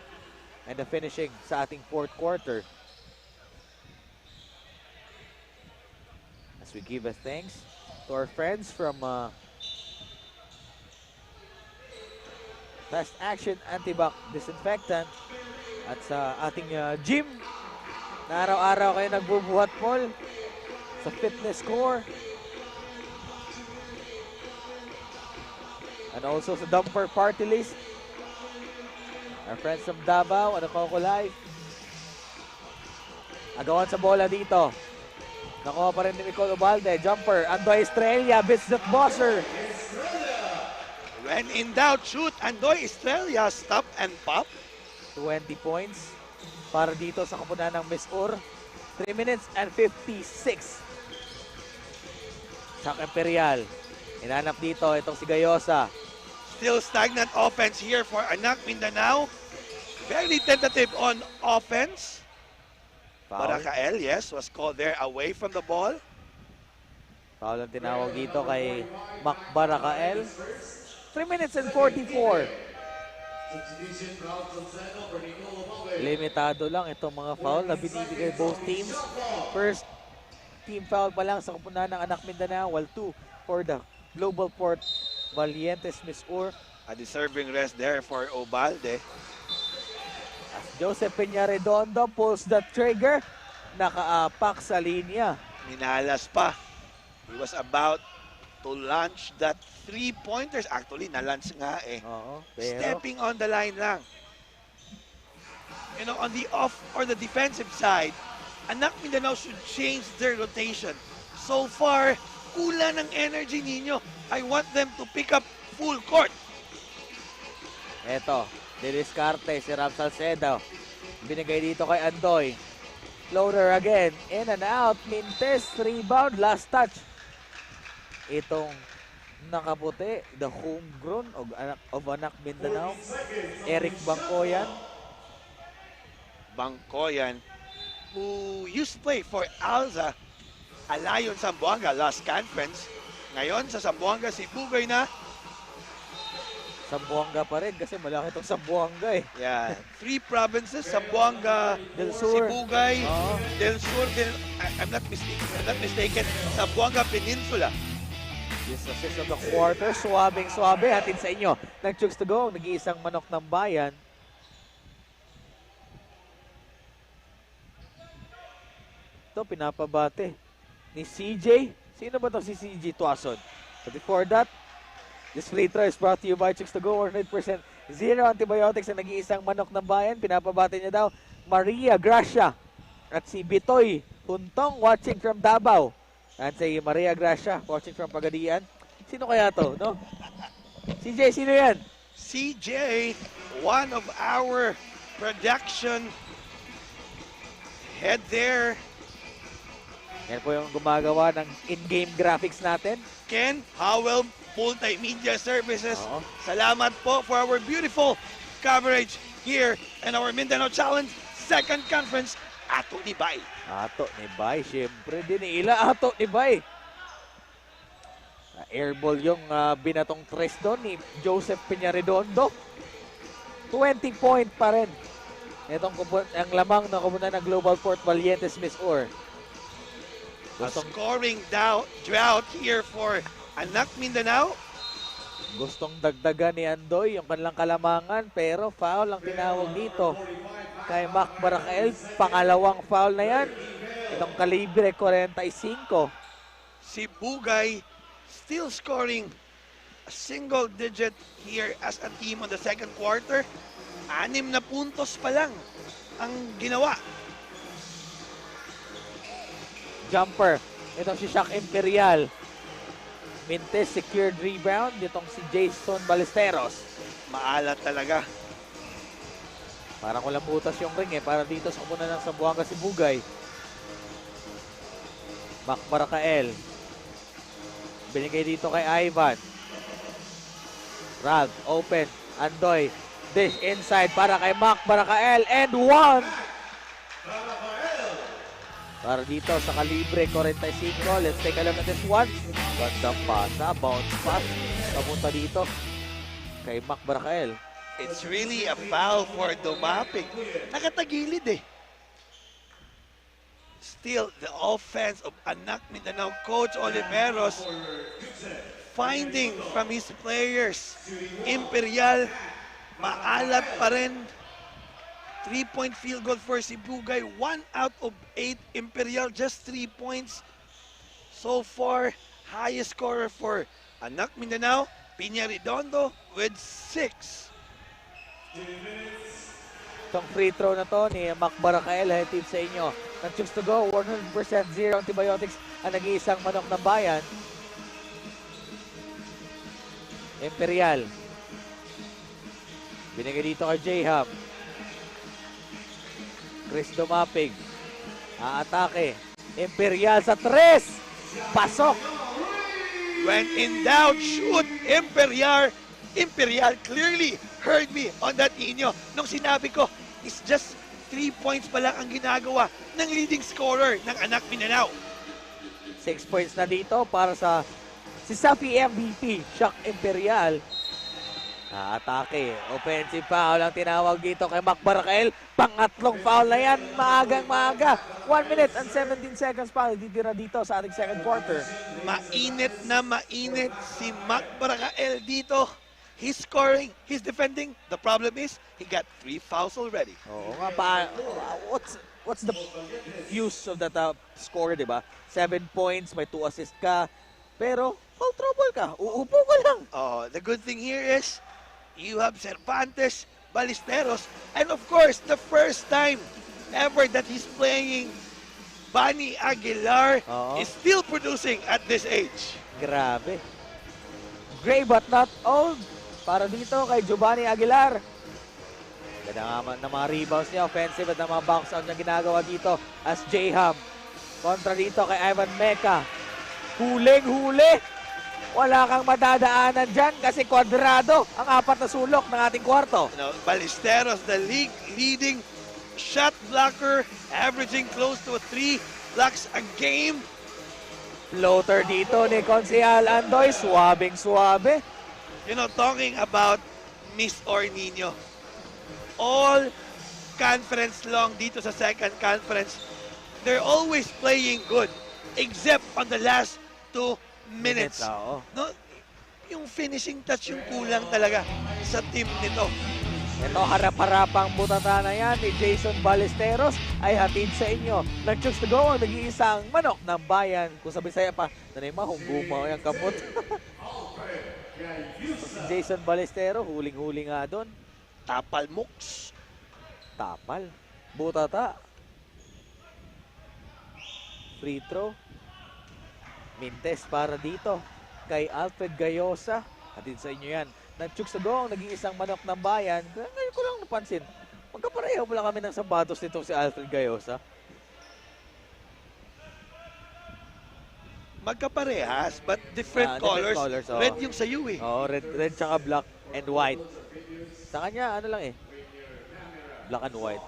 and the finishing sa ating fourth quarter. As we give a thanks to our friends from Fast Action Antibac Disinfectant at sa ating gym na araw-araw kayo nagbubuhat, Paul, sa fitness core and also sa Dumper Party List. Our friends from Davao and Coco Life. Agawan sa bola dito. Nakuha pa rin ni Nicole Ubalde. Jumper. Andoy Estrella beats the buzzer. When in doubt, shoot. Andoy Estrella, stop and pop. 20 points para dito sa kapunan ng Miss Ur. 3 minutes and 56. Sak Imperial. Inanap dito itong si Gayosa. Still stagnant offense here for Anak Mindanao. Very tentative on offense. Barakael, yes, was called there away from the ball. Foul ang tinawag dito kay Mac Barakael. 3 minutes and 44. Limitado lang itong mga foul na binibigay both teams. First team foul pa lang sa kapunan ng Anak Mindanao, while 2 for the Global Port Valientes Miss Ur. A deserving rest there for Ubalde. As Joseph Peña-Redondo pulls the trigger, nakaapak sa linya. Minalas pa. He was about to launch that 3-pointers. Actually, na-launch nga eh. Pero stepping on the line lang. You know, on the off or the defensive side, Anak Mindanao should change their rotation. So far, kulang ng energy ninyo. I want them to pick up full court. Eto, diniskarte si Ram Salcedo. Binigay dito kay Andoy. Floater again. In and out. Mintes. Rebound. Last touch. Itong nakaputi. The homegrown of Anak Mindanao. Eric Bangkoyan. Bangkoyan, who used to play for Alza Alayon Zamboanga last conference. Ngayon sa Zamboanga, Sibugay na. Zamboanga pa rin kasi malaki itong Zamboanga eh. Yeah. 3 provinces, Zamboanga, Del Sur, Sibugay, Del Sur, I'm not mistaken, Zamboanga Peninsula. This assist of the quarter, swabing-swabe. Hatid sa inyo ng Chugs to Go, nag-iisang manok ng bayan. Ito, pinapabate ni CJ. Sino ba itong si CJ Tuason? But before that, this free throw is brought to you by Chugs to Go, 100% zero antibiotics na nag-iisang manok ng bayan. Pinapabate niya daw Maria Gracia at si Bitoy Huntong watching from Davao. At si Maria Gracia watching from Pagadian. Sino kaya to, no? CJ, sino yan? CJ, one of our production head there. Yan po yung gumagawa ng in-game graphics natin. Ken Howell Multimedia Services. Salamat po for our beautiful coverage here in our Mindanao Challenge second conference. Ato ni Bay. Ato ni Bay, syempre din ila ato ni Bay. Airball yung binatong tres doon ni Joseph Peñaredondo. 20 point pa rin. Itong ang lamang na kumunta ng Global Port Valientes Miss Or. A scoring drought here for Anak Mindanao. Gustong dagdagan ni Andoy yung kanilang kalamangan pero foul ang tinawag dito kay Mac Baracael. Pangalawang foul na yan. Itong kalibre 45. Sibugay still scoring a single digit here as a team on the second quarter. 6 na puntos pa lang ang ginawa. Jumper. Itong si Shaq Imperial. Mintes secured rebound. Itong si Jason Ballesteros. Maalat talaga. Parang walang butas yung ring para dito sa kupunan ng Zamboanga Sibugay. Mac Baracael. Binigay dito kay Ivan. Ralph, open. Andoy. Dish inside para kay Mac Baracael. And one. Para dito sa kalibre 45. Let's take a look at this one. Gandang pasa. Bounce pass. Papunta dito kay Mac Baracael. It's really a foul for Dumapig. Nakatagilid eh. Still, the offense of Anak Mindanao coach Oliveros finding from his players. Imperial, maalat pa rin. 3-point field goal for Sibugay. 1 out of 8. Imperial, just 3 points. So far, highest scorer for Anak Mindanao, Peñaredondo with 6. Itong free throw na to ni Mac Baracael, hatid sa inyo. Nag-choose to go, 100% zero antibiotics ang nag-iisang manok ng bayan. Imperial. Binigay dito kay J-Ham. Chris Dumapig. Aatake. Imperial sa 3. Pasok. When in doubt, shoot Imperial. Imperial clearly heard me on that inyo. Nung sinabi ko, it's just 3 points pa lang ang ginagawa ng leading scorer ng Anak Mindanao. 6 points na dito para sa si Safi MVP, Shaq Imperial. Atake, offensive foul ang tinawag dito kay Mac Baracael. Pangatlong foul na yan, maagang-maaga. 1 minute and 17 seconds pa ditira dito sa ating second quarter. Mainit na mainit si Mac Baracael dito. He's scoring, he's defending. The problem is, he got 3 fouls already. Oo nga pa, what's the use of that score, di ba? 7 points, may 2 assists ka, pero foul trouble ka, uupo ka lang. Oh, the good thing here is, you have Cervantes, Ballesteros, and of course, the first time ever that he's playing, Bani Aguilar is still producing at this age. Grabe. Gray but not old. Para dito kay Giovanni Aguilar. Ganda nga ng mga rebounds niya, offensive at ng mga bounce out niya ginagawa dito as J-Ham. Kontra dito kay Ivan Meca. Huling-huli. Wala kang madadaanan dyan kasi kwadrado ang 4 na sulok ng ating kwarto. Ballesteros, the league leading shot blocker, averaging close to 3 blocks a game. Floater dito ni Consejal Andoy, suwabing-suwabe. You know, talking about Miss Ornino, all conference long dito sa second conference, they're always playing good, except on the last 2 minutes. No, yung finishing touch yung kulang talaga sa team nito. Ito, harap-harapang butata na yan ni Jason Ballesteros ay hatid sa inyo. Nag-choose to go ang nag-iisang manok ng bayan. Kung sa Bisaya pa, nanay mahunggumaw yung kapot. Si Jason Ballesteros, huling-huli nga doon. Tapal Mooks. Tapal. Butata. Free throw. Mintes para dito kay Alfred Gayosa. Hatid sa inyo yan. Nag-chooks to go ang naging isang manok ng bayan. Ngayon ko lang napansin, magkapareho pala kami ng sapatos nito si Alfred Gayosa. Magkaparehas, but different colors. oh. Red yung sa iyo eh. Oo, red tsaka black and white. Sa kanya, ano lang eh. Black and white.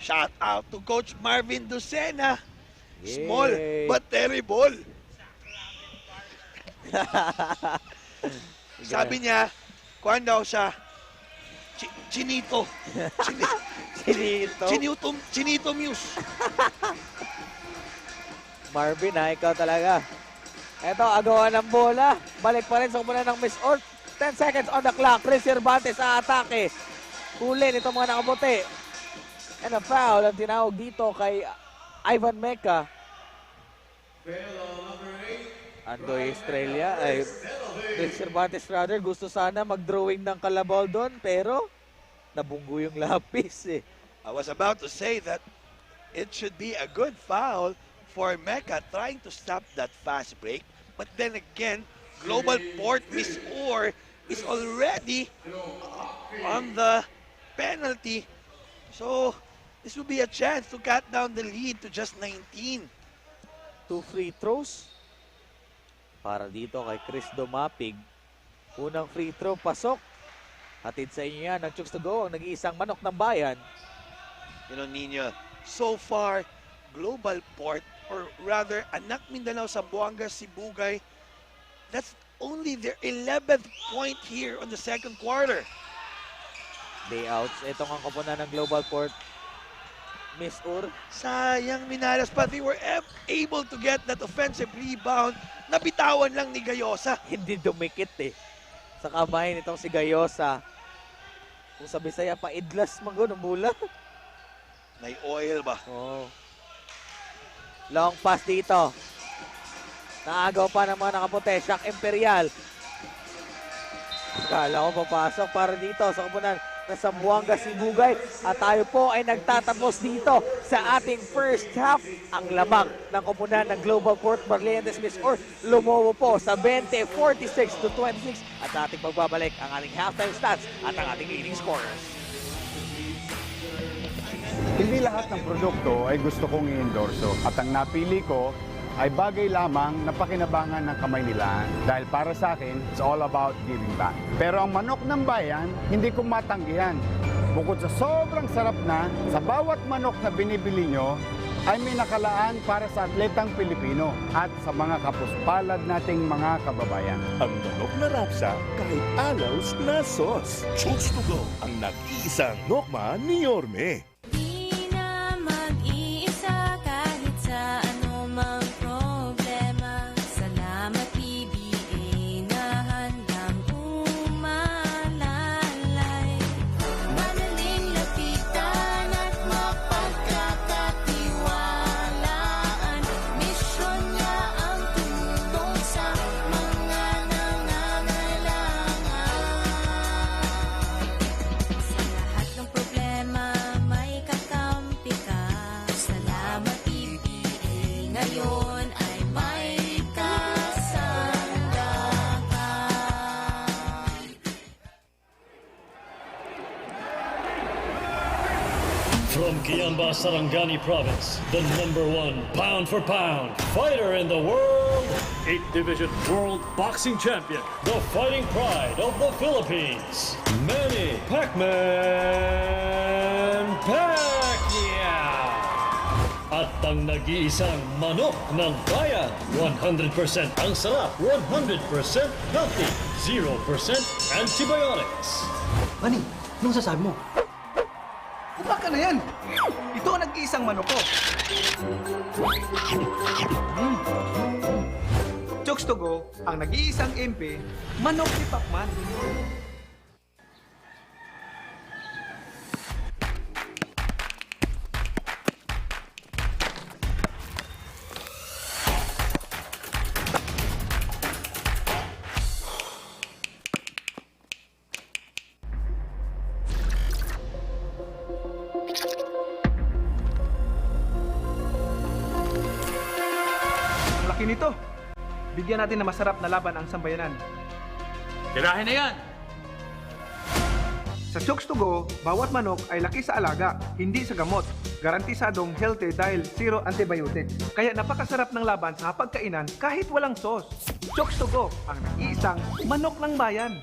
Shout out to Coach Marvin Lucena. Yay. Small but terrible. Sabi niya, kuhan daw siya, Chinito. Chinito? Chinito Muse. Marvin ha, ikaw talaga. Eto, agawan ng bola. Balik pa rin sa kumuna ng Miss Orth. 10 seconds on the clock. Chris Cervantes sa atake. Huli nito mga nakaputi. And a foul ang tinawag dito kay Ivan Meca. Andoy Estrella, ay Chris Cervantes rather, gusto sana mag-drawing ng kalabaw doon, pero nabunggo yung lapis eh. I was about to say that it should be a good foul for Meca trying to stop that fast break. But then again, Global Port Miss Orr is already on the penalty. So, this will be a chance to cut down the lead to just 19. 2 free throws para dito kay Chris Domapig. Unang free throw, pasok. Hatid sa inyo yan ng Chooks to Go, ang nag-iisang manok ng bayan. You know, Nino, so far, Global Port, or rather, Anak Mindanao, Zamboanga, Sibugay, that's only their 11th point here on the second quarter. Layouts. Ito ang koponan ng Global Port. Miss Orr. Sayang, minalas pa. They were able to get that offensive rebound. Nabitawan lang ni Gayosa. Hindi dumikit eh. Sa kamay nitong si Gayosa. Kung sa Bisaya pa, idlas man ng mula. May oil ba? Oh. Long pass dito. Naagaw pa ng mga nakaputi. Shock Imperial. Kala ko papasok para dito sa koponan na Zamboanga, Sibugay. At tayo po ay nagtatapos dito sa ating first half. Ang lamang ng koponan ng Global Port Barlientes Miss Orr lumobo po sa 20-46-26. At ating pagbabalik ang ating halftime stats at ang ating leading scorers. Hindi lahat ng produkto ay gusto kong i-endorso at ang napili ko ay bagay lamang na pakinabangan ng kamay nila dahil para sa akin, it's all about giving back. Pero ang manok ng bayan, hindi ko matanggihan. Bukod sa sobrang sarap na, sa bawat manok na binibili nyo, ay may nakalaan para sa atletang Pilipino at sa mga kapuspalad nating mga kababayan. Ang manok na rapsa kahit alaws na sos. Chooks to Go, ang nag-iisang nokma ni Yorme. Di na mag-iisa kahit sa anumang problema. Salamat PBA na handang umalalay. Madaling lapitan at mapagkakatiwalaan. Misyon niya ang tumulong sa mga nangangailangan. Sa lahat ng problema may kakampi ka. Salamat PBA, ngayon ay may kasanda ka. From Kiamba, Sarangani Province, the #1 pound for pound fighter in the world, 8th Division World Boxing Champion, the fighting pride of the Philippines, Manny Pacman Pacquiao. At ang nag-iisang manok ng bayan, 100% ang sarap, 100% healthy, 0% antibiotics. Manny, anong sasabi mo? Kuha ka na yan! Ito ang nag-iisang manok ko. Chooks to Go, ang nag-iisang MP, manok ni Pacman. Ang laki nito. Bigyan natin na masarap na laban ang sambayanan. Tirahin na yan! Sa Chooks to Go, bawat manok ay laki sa alaga, hindi sa gamot. Garantisadong healthy dahil zero antibiotics. Kaya napakasarap ng laban sa pagkainan kahit walang sauce. Chokes to go, ang nag-iisang manok ng bayan.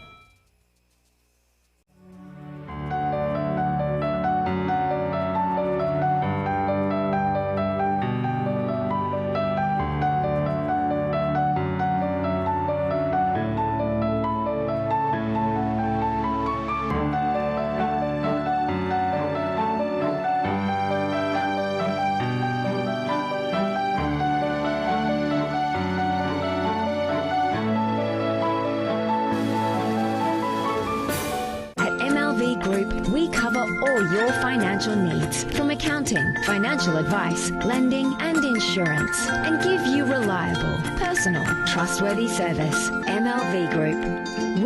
Group, we cover all your financial needs, from accounting, financial advice, lending, and insurance, and give you reliable, personal, trustworthy service. MLV Group,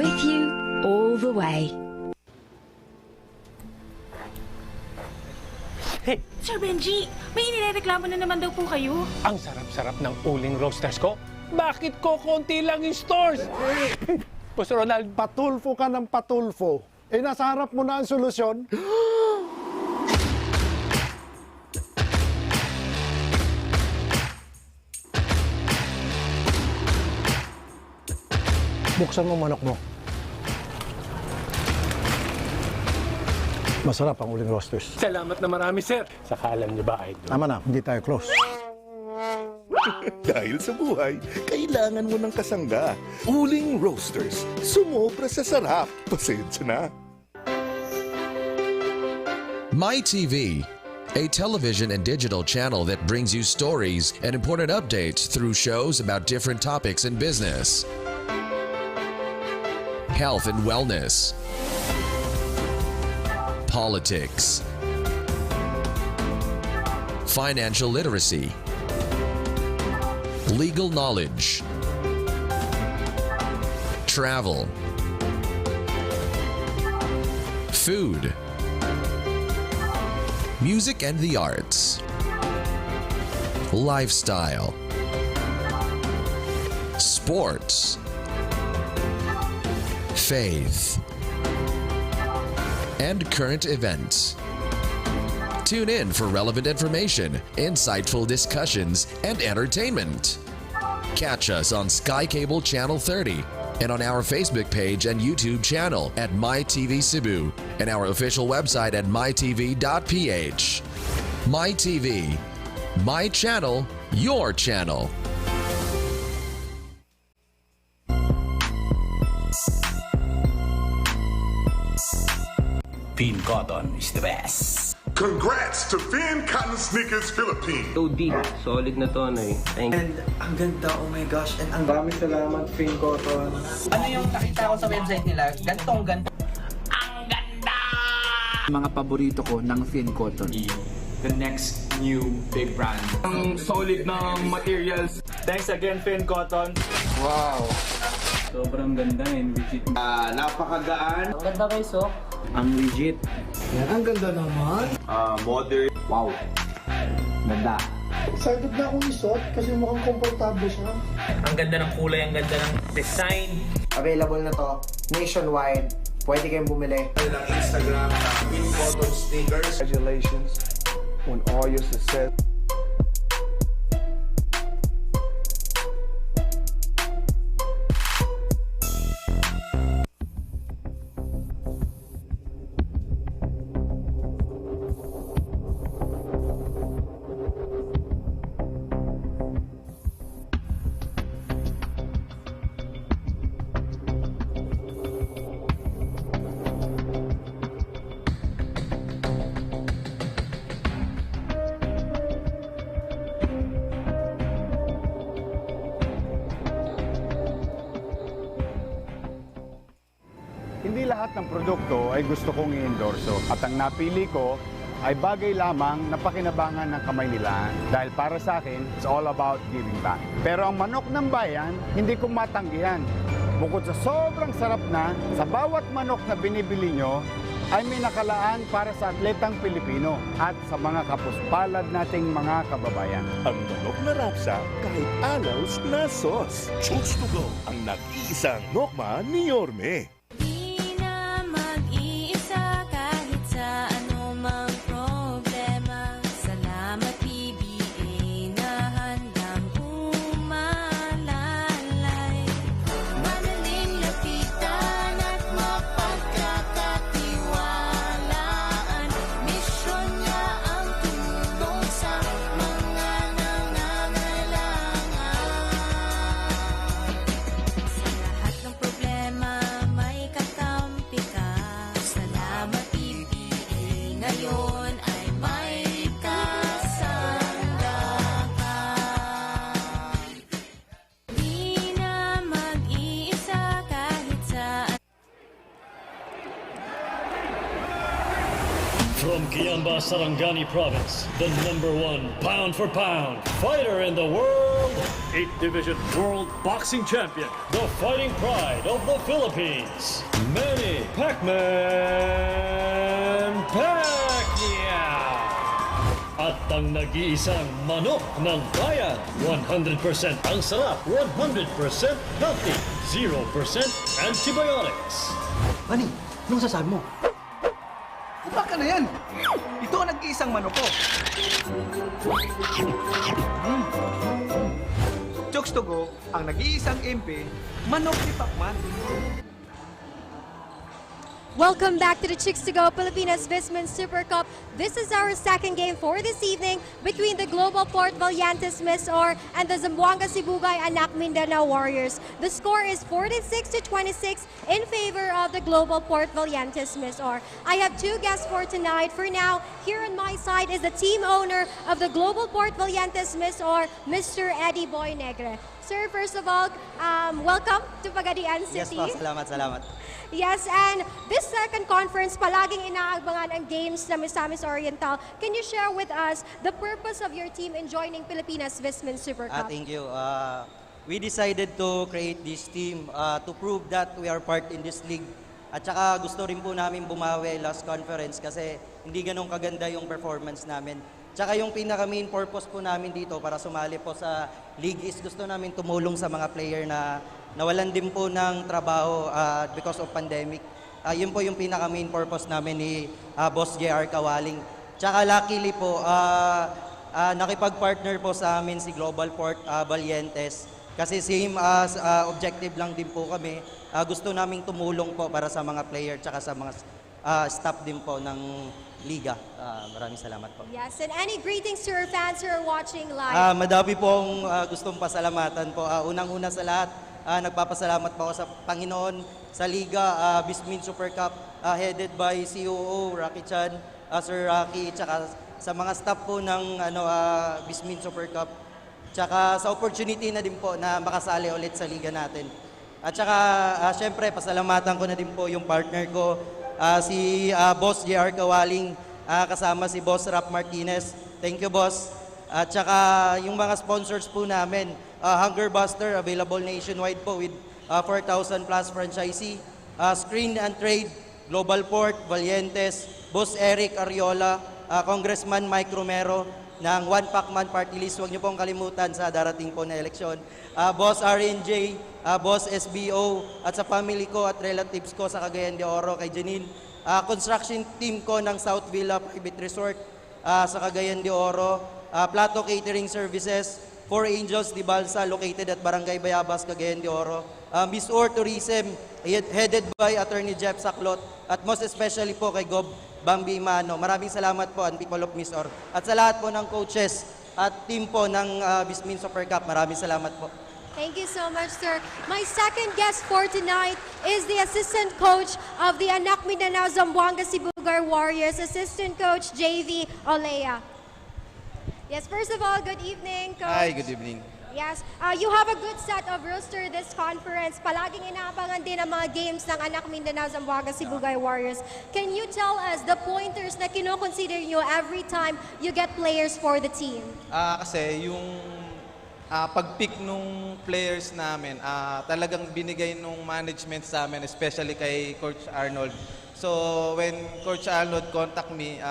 with you all the way. Hey, Sir Benji, may inireklamo na naman daw po kayo. ang sarap-sarap ng uling roasters ko. Bakit ko konti lang yung stores? Boss Ronald, Patulfo ka ng patulfo. Nasa harap mo na ang solusyon. Buksan mo manok mo. Masarap ang uling roasters. salamat na marami, sir. Sakalan niyo ba, idol? Tama na, hindi tayo close. Dahil sa buhay, kailangan mo ng kasangga. Uling Roasters, sumobra sa sarap. Pasensya na. MyTV, a television and digital channel that brings you stories and important updates through shows about different topics in business, health and wellness, politics, financial literacy, legal knowledge, travel, food, music and the arts, lifestyle, sports, faith, and current events. Tune in for relevant information, insightful discussions, and entertainment. Catch us on Sky Cable Channel 30 and on our Facebook page and YouTube channel at MyTV Cebu and our official website at mytv.ph. MyTV, my channel, your channel. Bean Cotton is the best. Congrats to Finn Cotton Sneakers Philippines. So deep, solid na to, ano eh. And ang ganda, oh my gosh. And ang Maraming salamat, Finn Cotton. ano yung nakita ko sa website nila, gantong ganda. Mga paborito ko ng Finn Cotton. The next new big brand. Ang solid ng materials. Thanks again, Finn Cotton. Wow. Sobrang ganda and legit. Napakagaan. Ang ganda guys, oh. Ang legit. Yan, ang ganda naman. Modern. Wow. Ganda. Excited na akong isuot kasi mukhang komportable siya. Ang ganda ng kulay, ang ganda ng design. Available na to nationwide. Pwede kayong bumili. Ang Instagram, Finn Cotton Sneakers. Congratulations on all your success. Hindi lahat ng produkto ay gusto kong i-endorso at ang napili ko ay bagay lamang na pakinabangan ng kamay nila dahil para sa akin, it's all about giving back. Pero ang manok ng bayan, hindi ko matanggihan. Bukod sa sobrang sarap na, sa bawat manok na binibili nyo, ay may nakalaan para sa atletang Pilipino at sa mga kapuspalad nating mga kababayan. Ang manok na rapsa kahit alaws na sauce. Choose to go ang nag-iisang nokma ni Yorme. Di na mag-iisa kahit sa anumang problema. Giamba Sarangani Province, the #1 pound for pound fighter in the world, 8th Division World Boxing Champion, the fighting pride of the Philippines, Manny Pacman Pacquiao. At ang nag-iisang manok ng bayan, 100% ang sarap, 100% healthy, 0% antibiotics. Manny, anong sasabi mo? Baka na yan! Ito ang nag-iisang manok ko. Chokes to go, ang nag-iisang MP, manok ni Pacman. Welcome back to the Chicks to Go Pilipinas Visman Super Cup. This is our second game for this evening between the Global Port Valiantes Misor and the Zamboanga Sibugay Anak Mindanao Warriors. The score is 46-26 in favor of the Global Port Valiantes Misor. I have two guests for tonight. For now, here on my side is the team owner of the Global Port Valiantes Misor, Mr. Eddie Boy Negre. Sir, first of all, welcome to Pagadian City. Yes po, salamat. Yes, and this second conference, palaging inaabangan ang games na Misamis Oriental. Can you share with us the purpose of your team in joining Pilipinas Visman Super Cup? Thank you. We decided to create this team to prove that we are part in this league. At saka gusto rin po namin bumawi last conference kasi hindi ganun kaganda yung performance namin. Tsaka yung pinaka-main purpose po namin dito para sumali po sa league is gusto namin tumulong sa mga player na nawalan din po ng trabaho because of pandemic. Yun po yung pinaka-main purpose namin ni Boss JR Kawaling. Tsaka luckily po, nakipag-partner po sa amin si Global Port Valientes kasi same as objective lang din po kami. Gusto naming tumulong po para sa mga player tsaka sa mga staff din po ng Liga. Maraming salamat po. Yes, and any greetings to your fans who are watching live? Madami pong gustong pasalamatan po. Unang-una sa lahat, nagpapasalamat po ako sa Panginoon, sa Liga, Vismin Super Cup, headed by COO Rocky Chan, Sir Rocky, tsaka sa mga staff po ng Vismin Super Cup, tsaka sa opportunity na din po na makasali ulit sa Liga natin. At tsaka, syempre, pasalamatan ko na din po yung partner ko, si Boss JR Kawaling, kasama si Boss Rap Martinez. Thank you, Boss. At saka yung mga sponsors po namin, Hunger Buster, available nationwide po with 4,000 plus franchisee. Screen and Trade, Global Port, Valientes, Boss Eric Ariola, Congressman Mike Romero, ng One Pacman Party List. Huwag niyo pong kalimutan sa darating po na eleksyon. Boss RNJ, Boss SBO, at sa family ko at relatives ko sa Cagayan de Oro, kay Janine. Construction team ko ng South Villa Private Resort sa Cagayan de Oro. Plato Catering Services, Four Angels de Balsa, located at Barangay Bayabas, Cagayan de Oro. Miss Or Tourism, headed by Attorney Jeff Saklot. At most especially po kay Gob Bambi Mano. Maraming salamat po and people of Miss Or. At sa lahat po ng coaches at team po ng Vismin Super Cup, maraming salamat po. Thank you so much, sir. My second guest for tonight is the assistant coach of the Anak Mindanao Zamboanga Sibugay Warriors, assistant coach JV Olea. Yes, first of all, good evening, coach. Hi, good evening. Yes, you have a good set of roster this conference. Palaging inaabangan din ang mga games ng Anak Mindanao Zamboanga Sibugay Warriors. Can you tell us the pointers na kino-consider nyo every time you get players for the team? Kasi yung pag-pick nung players namin, talagang binigay nung management sa amin, especially kay Coach Arnold. So when Coach Arnold contact me,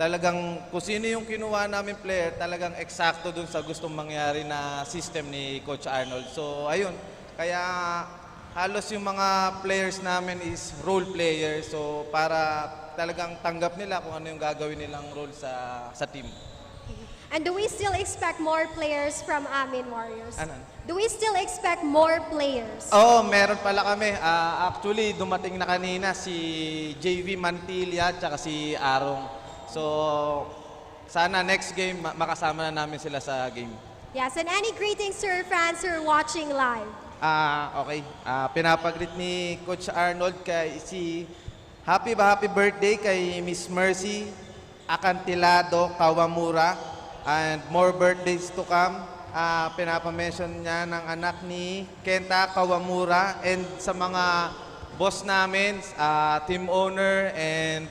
talagang kung sino yung kinuha namin player, talagang eksakto dun sa gustong mangyari na system ni Coach Arnold. So ayun, kaya halos yung mga players namin is role players. So para talagang tanggap nila kung ano yung gagawin nilang role sa team. And do we still expect more players from Amin Warriors? Ano? Do we still expect more players? Oo, meron pala kami. Actually, dumating na kanina si JV Mantilla at si Arong. So, sana next game makasama na namin sila sa game. Yes, and any greetings to our fans who are watching live? Okay. Pinapagreet ni Coach Arnold kay si happy birthday kay Miss Mercy Acantilado Kawamura. And more birthdays to come. Pinapamention niya ng anak ni Kenta Kawamura and sa mga boss namin, team owner and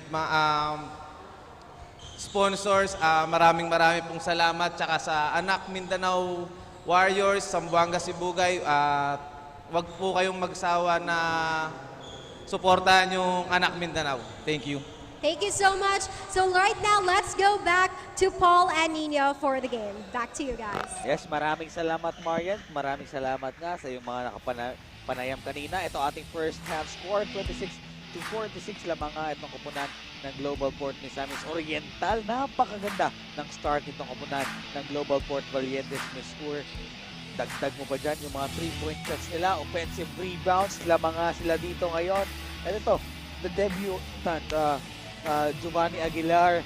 sponsors, maraming pong salamat. Tsaka sa Anak Mindanao Warriors, Zamboanga Sibugay, wag po kayong magsawa na suportahan yung Anak Mindanao. Thank you. Thank you so much. So right now, let's go back to Paul and Nino for the game. Back to you guys. Yes, maraming salamat Marian. Maraming salamat nga sa yung mga nakapanayam kanina. Ito ating first half score, 26-46 lamang nga itong koponan ng Global Port ni Misamis Oriental. Napakaganda ng start itong koponan ng Global Port Valientes Misur. Dagdag mo ba dyan yung mga 3-point shots nila, offensive rebounds, lamang nga sila dito ngayon. And ito, the debutant, Giovanni Aguilar,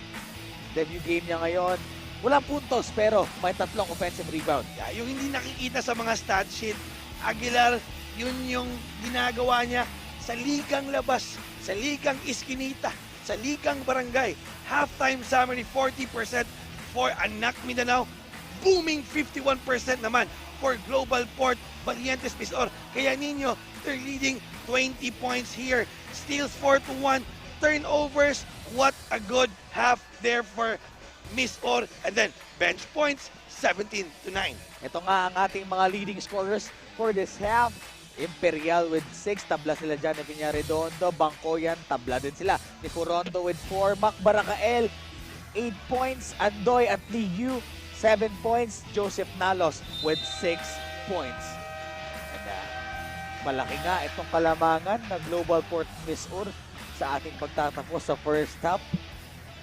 debut game niya ngayon. Walang puntos pero may 3 offensive rebound. Yeah, yung hindi nakikita sa mga stat sheet, Aguilar, yun yung ginagawa niya sa ligang labas, sa ligang iskinita, sa ligang barangay. Halftime summary 40% for Anak Mindanao, booming 51% naman for Global Port Valientes Misor. Kaya ninyo, they're leading 20 points here. Steals 4-1, turnovers, what a good half there for Misor. And then bench points 17-9. Ito nga ang ating mga leading scorers for this half. Imperial with 6, tabla sila dyan ni Piñaredondo. Bangkoyan, tabla din sila ni Furonto with 4. Mac Barakael, 8 points. Andoy at Liu, 7 points. Joseph Nalos with 6 points. And, malaki nga itong kalamangan na Global Port Misur sa ating pagtatapos sa first half.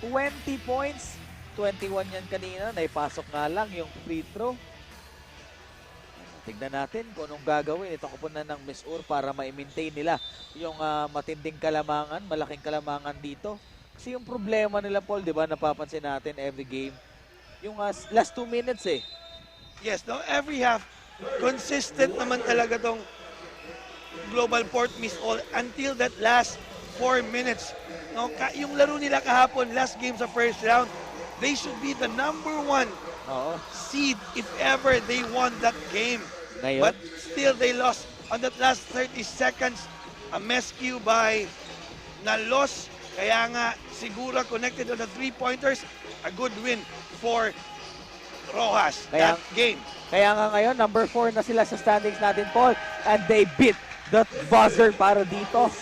20 points, 21 yan kanina, naipasok nga lang yung free throw. Tignan natin kung anong gagawin itong koponan ng Misur para ma-maintain nila yung matinding kalamangan, malaking kalamangan dito. Kasi yung problema nila, Paul, di ba, napapansin natin every game, yung last 2 minutes eh. Yes, no, every half, consistent naman talaga tong Global Port Misol until that last 4 minutes. No, yung laro nila kahapon, last game sa first round, they should be the #1 seed if ever they won that game. Ngayon? But still, they lost on that last 30 seconds. A miscue by Nalos. Kaya nga, siguro connected on the 3-pointers. A good win for Rojas that game. Kaya nga ngayon, number 4 na sila sa standings natin, Paul. And they beat the buzzer para dito.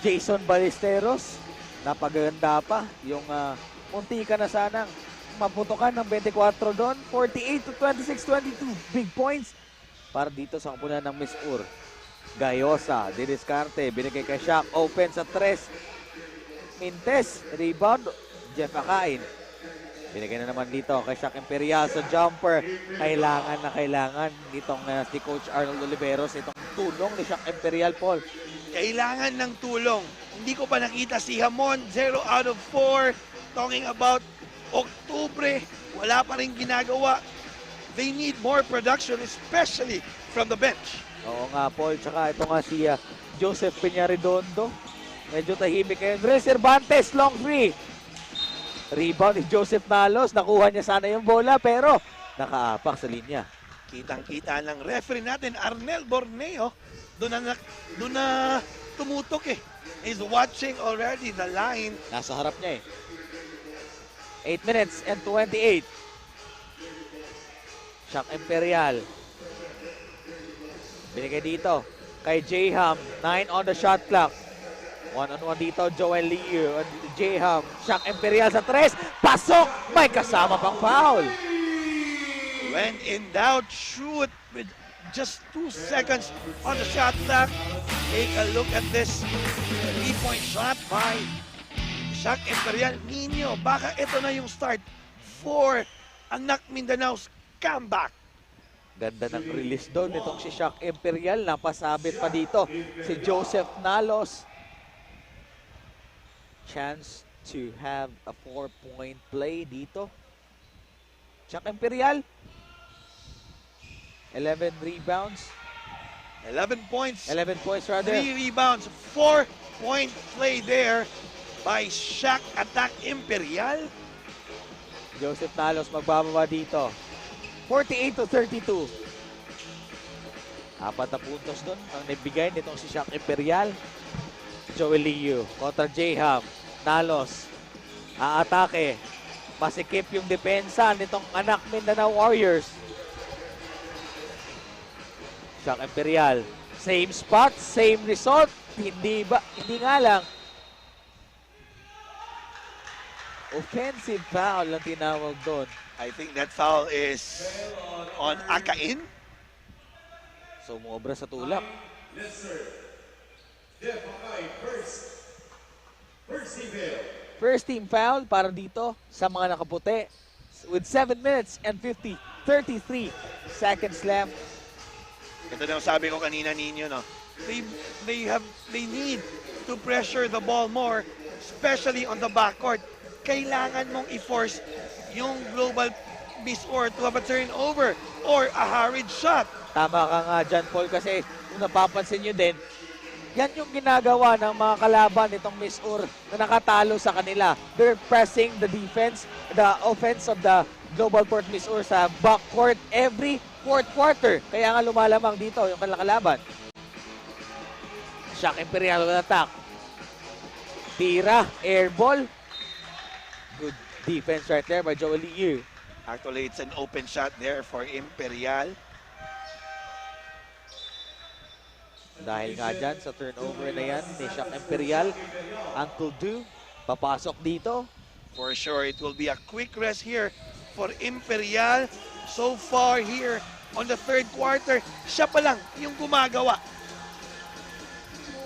Jason Ballesteros, napaganda pa. Yung munti ka na sanang maputokan ng 24 doon. 48-26-22. Big points para dito sa kapunan ng Misur. Gayosa, diniskarte, binigay kay Shaq. Open sa 3. Mintes, rebound. Jeff Akain. Binigay na naman dito kay Shaq Imperial sa jumper. Kailangan nitong si Coach Arnold Oliveros itong tulong ni Shaq Imperial, Paul. Kailangan ng tulong. Hindi ko pa nakita si Hamon, 0 out of 4. Talking about Oktubre, wala pa rin ginagawa. They need more production, especially from the bench. Oo nga, Paul. Tsaka ito nga si Joseph Piñaredondo. Medyo tahimik ngayon. Dre Cervantes, long 3. Rebound ni Joseph Nalos. Nakuha niya sana yung bola, pero nakaapak sa linya. Kitang-kita ng referee natin, Arnel Borneo. Doon na tumutok eh. He's watching already the line. Nasa harap niya eh. 8 minutes and 28. Shaq Imperial. Binigay dito kay J-Ham. 9 on the shot clock. 1-on-1 dito, Joel Liu. J-Ham. Shaq Imperial sa 3. Pasok! May kasama pang foul. When in doubt, shoot with just 2 seconds on the shot clock. Take a look at this 3-point shot by Shaq Imperial. Nino, baka ito na yung start for Anak Mindanao's comeback. Ganda ng release doon nitong si Shaq Imperial. Napasabit pa dito si Joseph Nalos. Chance to have a 4-point play dito. Shaq Imperial. 11 rebounds. 11 points. 11 points rather. 3 rebounds. 4-point play there by Shaq Attack Imperial. Joseph Nalos magbababa dito. 48-32. 4 na puntos doon ang nabigay nitong si Shaq Imperial. Joel Liu kontra J-Ham. Nalos. aatake. Masikip yung depensa nitong anak Mindanao Warriors. Shock Imperial. Same spot, same result. Hindi nga lang. Offensive foul ang tinawag doon. I think that foul is on Akain. So, umobra sa tulak. First team foul para dito sa mga nakaputi. With 7 minutes and 33 seconds left. Ito na yung sabi ko kanina ninyo, no? They need to pressure the ball more, especially on the backcourt. Kailangan mong i-force yung global miss or to have a turnover or a hurried shot. Tama ka nga dyan, Paul, kasi kung napapansin nyo din, yan yung ginagawa ng mga kalaban nitong Miss Ur na nakatalo sa kanila. They're pressing the defense, the offense of the Global Port Miss Ur sa backcourt every fourth quarter. Kaya nga lumalamang dito yung kanilang kalaban. Shock Imperial with attack. Tira, air ball. Good defense right there by Joel Liu. Actually, it's an open shot there for Imperial. Dahil nga dyan sa turnover na yan ni Shock Imperial, Uncle Du, papasok dito. For sure, it will be a quick rest here for Imperial. So far here on the third quarter, siya pa lang yung gumagawa.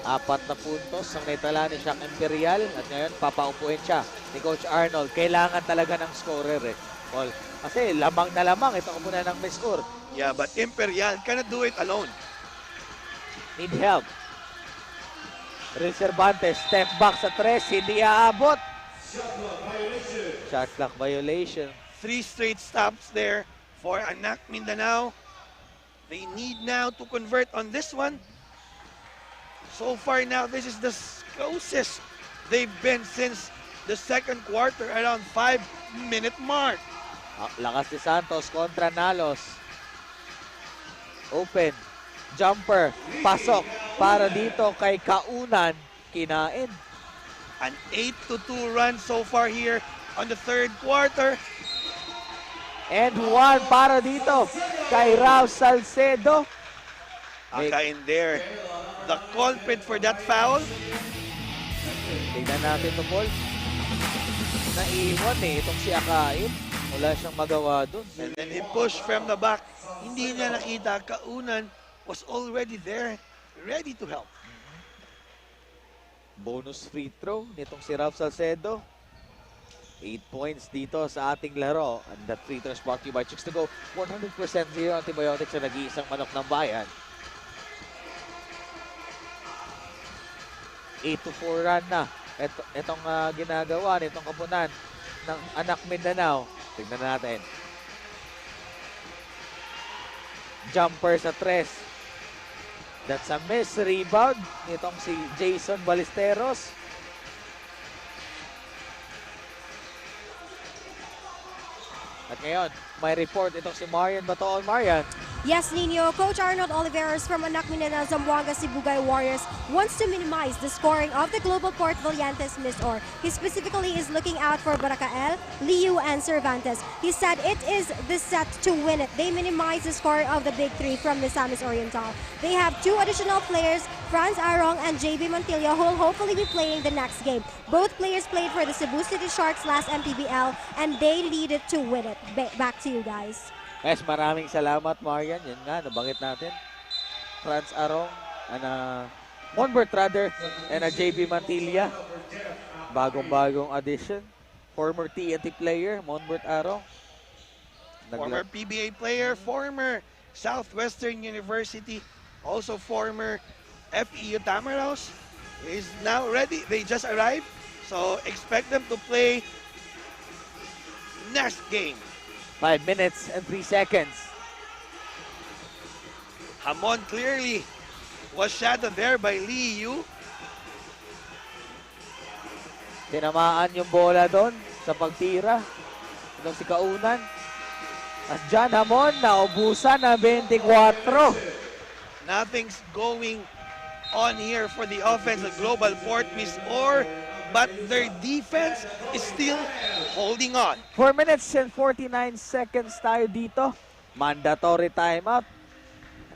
4 na puntos ang naitala ni Shock Imperial at ngayon papaupuin siya ni Coach Arnold. Kailangan talaga ng scorer Paul. Kasi lamang na lamang itong kupunan ng Miss Ur. Yeah, but Imperial cannot do it alone. Need help. Real Cervantes, step back sa 3, hindi aabot. Shot clock violation. 3 straight stops there for Anak Mindanao. They need now to convert on this one. So far now, this is the closest they've been since the second quarter, around 5-minute mark. Lakas ni Santos kontra Nalos. Open. Jumper. Pasok. Para dito kay Kaunan. Kinain. An 8-2 run so far here on the third quarter. And 1 para dito kay Raul Salcedo. Akain there. The culprit for that foul. Tignan natin ito, Paul. Naiwan itong si Akain. Wala siyang magawa dun. And then he pushed from the back. Hindi niya nakita. Kaunan was already there, ready to help. Bonus free throw nitong si Raul Salcedo. 8 points dito sa ating laro. And that free throw is brought to you by Chicks to Go. 100% zero antibiotics sa nag-iisang manok ng bayan. 8-4 run na. Itong ginagawa nitong kapunan ng Anak Mindanao. Tignan natin. Jumper sa 3. That's a miss. Rebound nitong si Jason Ballesteros. At ngayon, may report itong si Marian Batoon. Marian. Yes, Nino. Coach Arnold Oliveros from Anak Mindanao Zamboanga Sibugay Warriors wants to minimize the scoring of the Global Port Valientes Miss Or. He specifically is looking out for Baracael, Liu, and Cervantes. He said it is the set to win it. They minimize the score of the big three from Misamis Oriental. They have 2 additional players, Franz Arong and JB Montilla, who will hopefully be playing the next game. Both players played for the Cebu City Sharks last MPBL, and they needed to win it. Back to you guys. Yes, maraming salamat, Marian. Yan nga, nabanggit natin. Franz Arong, Monbert rather, and JB Mantilla. Bagong-bagong addition. Former TNT player, Monbert Arong. Former PBA player, former Southwestern University, also former FEU Tamaraos, is now ready. They just arrived, so expect them to play next game. 5 minutes and 3 seconds. Hamon clearly was shadowed there by Liu. Tinamaan yung bola doon sa pagtira. Itong si Kaunan. At John Hamon, naubusan na 24. Nothing's going on here for the offense of Global Port Miss Or. but their defense is still holding on. 4 minutes and 49 seconds tayo dito. Mandatory timeout.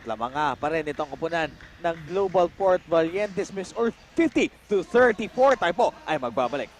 At lamanga pa rin itong kupunan ng Global Port Valientes Miss or 50-34. Tayo po ay magbabalik.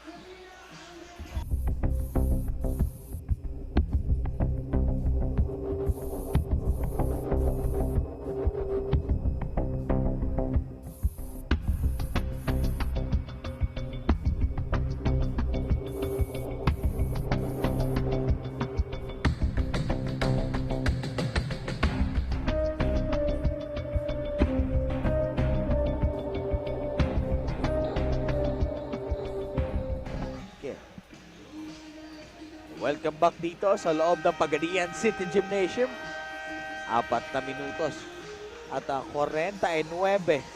Welcome back dito sa loob ng Pagadian City Gymnasium. 4 na minutos at 49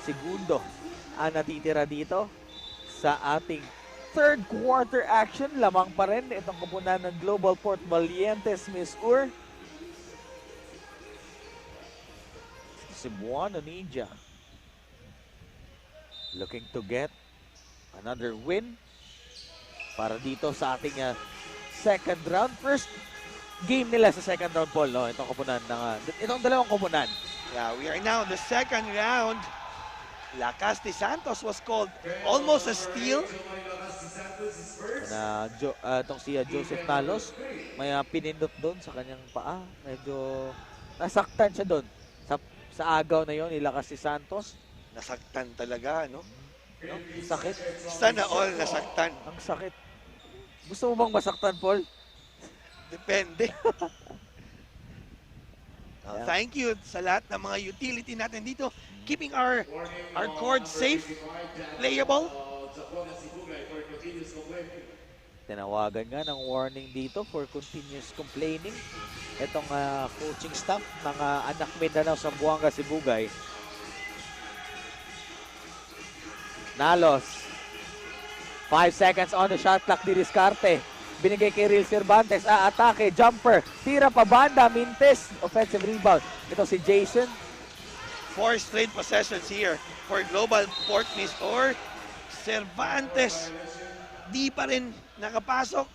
segundo ang natitira dito sa ating third quarter action. Lamang pa rin itong kupunan ng Global Port Valientes Miss Ur. Cebuano Ninja looking to get another win para dito sa ating second round. First game nila sa second round, Paul, no? Itong kupunan ng itong dalawang kupunan. Yeah, we are now in the second round. Lakas de Santos was called almost a steal. Itong si Joseph Talos, may pinindot doon sa kanyang paa. Medyo nasaktan siya doon. Sa agaw na yon, Lakas de Santos. Nasaktan talaga, no? Sakit. Sana all nasaktan. Ang sakit. Gusto mo bang masaktan, Paul? Depende. Thank you sa lahat ng mga utility natin dito. Keeping our court safe, playable. Tinawagan nga ng warning dito for continuous complaining. Itong coaching staff ng anak Mindanao sa Buanga, Sibugay. Nalos. 5 seconds on the shot clock, didiskarte. Binigay kay Real Cervantes, atake, jumper, tira pa banda, Mintes, offensive rebound. Ito si Jason. 4 straight possessions here for Global Port Miss or Cervantes. Di pa rin nakapasok.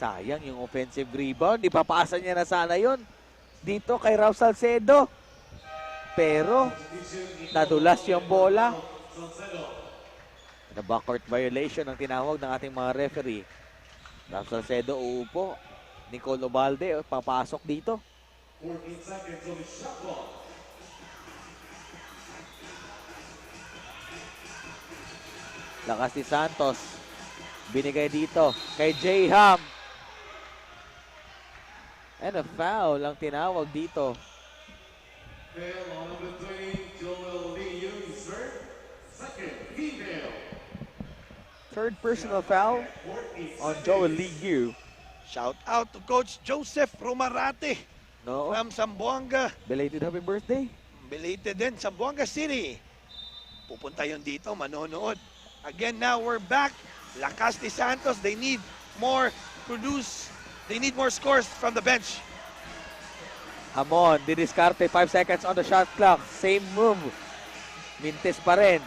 Sayang yung offensive rebound. Ipapasa niya na sana yun dito kay Raul Salcedo. Pero nadulas yung bola. Na backcourt violation ang tinawag ng ating mga referee. Raul Salcedo uupo. Nicole Obalde papasok dito. 14 seconds on the shot clock. Lakas ni Santos. Binigay dito kay J-Ham. And a foul ang tinawag dito. Fail on number 20, Joel Lee Young, sir. Second, female. Third personal foul on Joel Lee Yu. Shout out to Coach Joseph Romarate from Zamboanga. Belated happy birthday. Belated din, Zamboanga City. Pupunta yun dito, manonood. Again, now we're back. Lakas de Santos, they need more they need more scores from the bench. Hamon, didiskarte, 5 seconds on the shot clock. Same move. Mintes pa rin.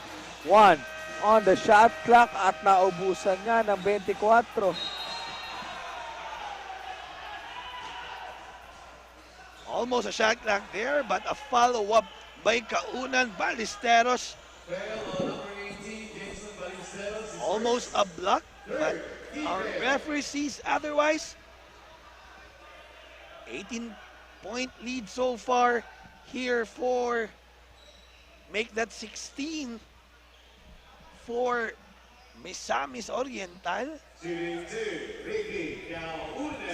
1 on the shot clock at naubusan nga ng 24. Almost a shot clock there, but a follow-up by Kaunan Ballesteros. Almost a block, but our referee sees otherwise. 18-point lead so far here for make that 16 for Misamis Oriental.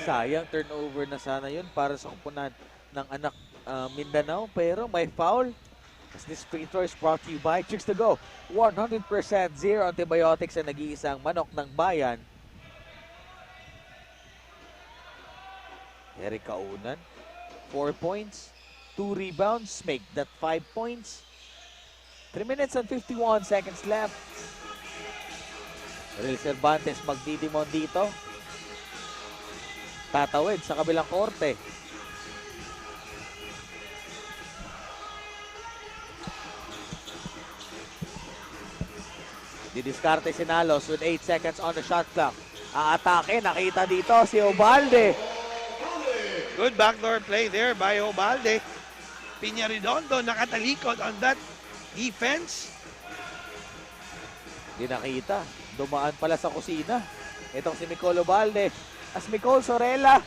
Sayang, turnover na sana yun para sa kupunan ng anak Mindanao, pero may foul. As this free throw is brought to you by Chicks to Go. 100% zero antibiotics ang nag-iisang manok ng bayan. Eric Kaunan, 4 points, 2 rebounds, make that 5 points. 3 minutes and 51 seconds left. Real Cervantes magdidimon dito. Tatawid sa kabilang korte. Didiskarte si Nalos with 8 seconds on the shot clock. Aatake, nakita dito si Obalde. Good backdoor play there by Obalde. Piñaredondo nakatalikod on that defense. Di nakita. Dumaan pala sa kusina. Itong si Nicole Obalde. As Nicole Sorella.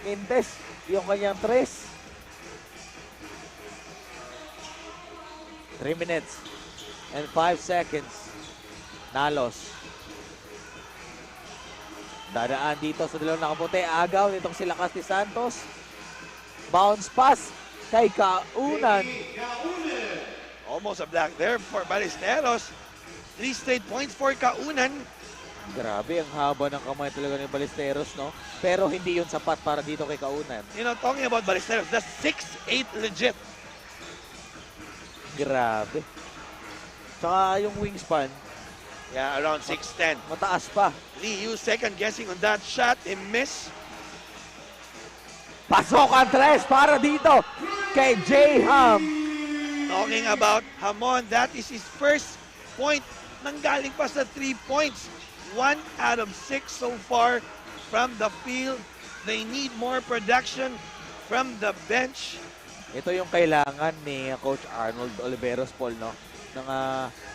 Mintes yung kanyang 3. 3 minutes and 5 seconds. Nalos. Dadaan dito sa dalawang nakaputi. Agaw nitong si Lakas ni Santos. Bounce pass kay Kaunan. Almost a block there for Ballesteros. 3 straight points for Kaunan. Grabe, ang haba ng kamay talaga ni Ballesteros, no? Pero hindi yun sapat para dito kay Kaunan. You know, talking about Ballesteros, that's 6'8" legit. Grabe. Tsaka yung wingspan. Yeah, around 6'10". Mataas pa. Liu second guessing on that shot. He missed. Pasok ang 3 para dito kay J-Ham. Talking about Hamon, that is his first point. Nanggaling pa sa 3 points. 1 out of 6 so far from the field. They need more production from the bench. Ito yung kailangan ni Coach Arnold Oliveros, Paul, no? Nang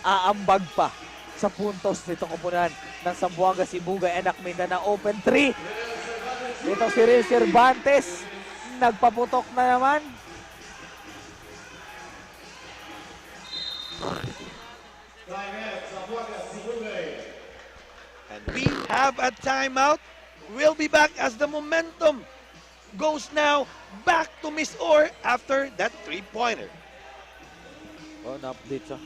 aambag pa sa puntos nitong kupunan ng Zamboanga Sibugay anak Mindanao open 3. Ito si Real Cervantes. Nagpaputok na naman. And we have a timeout. We'll be back as the momentum goes now back to Miss Orr after that 3-pointer. Oh, na-update siya.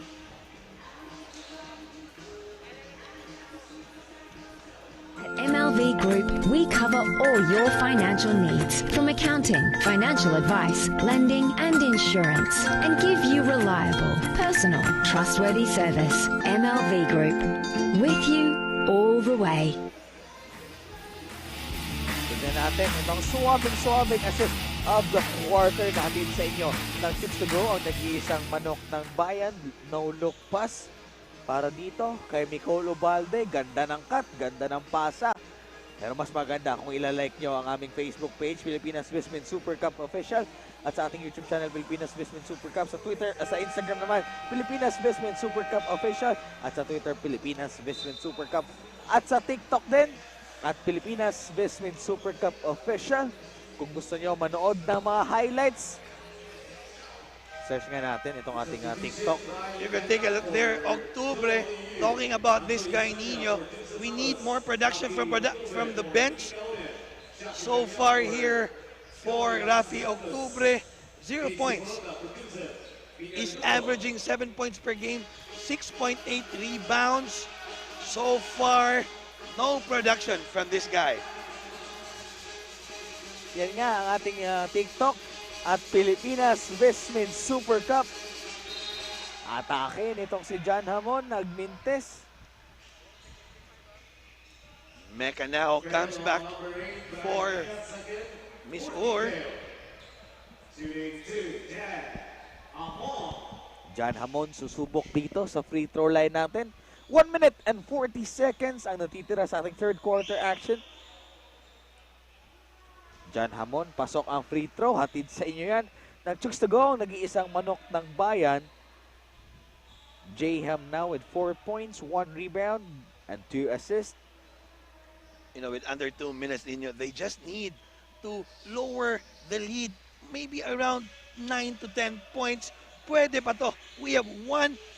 At MLV Group, we cover all your financial needs, from accounting, financial advice, lending, and insurance, and give you reliable, personal, trustworthy service. MLV Group, with you all the way. Tignan natin itong suwabing assist of the quarter na hatid sa inyo ng 6 to go ang nag-iisang manok ng bayan. No look pass para dito kay Nicole Obalde. Ganda ng cut, ganda ng pasa. Pero mas maganda kung ilalike nyo ang aming Facebook page, Pilipinas Vismin Super Cup Official, at sa ating YouTube channel, Pilipinas Vismin Super Cup. Sa Twitter, sa Instagram naman, Pilipinas Vismin Super Cup Official, at sa Twitter, Pilipinas Vismin Super Cup. At sa TikTok din, at Pilipinas Vismin Super Cup Official. Kung gusto nyo manood ng mga highlights, search nga natin itong ating TikTok. You can take a look there. Octubre, talking about this guy Nino. We need more production from the bench. So far here for Rafi Octubre, 0 points. He's averaging 7 points per game, 6.8 rebounds. So far, no production from this guy. Yan nga ang ating TikTok at Pilipinas Vismin Super Cup. Atake nitong si John Hamon, nagmintes. Mecca now comes back for Miss Orr. John Hamon susubok dito sa free throw line natin. 1 minute and 40 seconds ang natitira sa ating third quarter action. John Hamon, pasok ang free throw. Hatid sa inyo yan. Nag-chooks to go, nag-iisang manok ng bayan. J-Ham now with 4 points, 1 rebound, and 2 assists. You know, with under 2 minutes, they just need to lower the lead. Maybe around 9 to 10 points. Pwede pa to. We have 1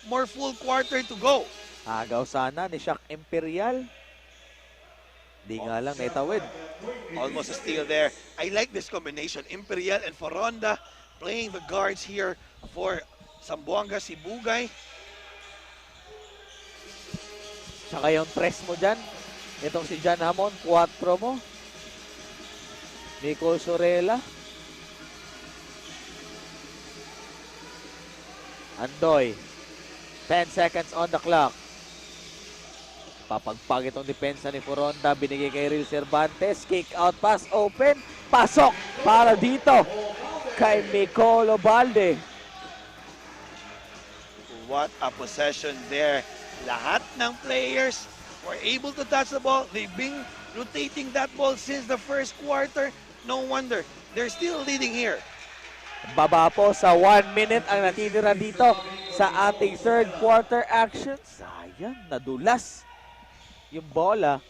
more full quarter to go. Agaw sana ni Shaq Imperial. Di nga lang naitawid. Almost a steal there. I like this combination. Imperial and Foronda playing the guards here for Zamboanga Sibugay. Saka yung tres mo dyan. Itong si John Hamon, 4 mo. Nicole Sorella. Andoy. 10 seconds on the clock. Papagpag itong depensa ni Foronda. Binigay kay Real Cervantes. Kick out pass open. Pasok para dito kay Nicole Obalde. What a possession there. Lahat ng players were able to touch the ball. They've been rotating that ball since the first quarter. No wonder, they're still leading here. Baba po sa 1 minute ang natitira dito sa ating third quarter action. Sayang, nadulas yung bola.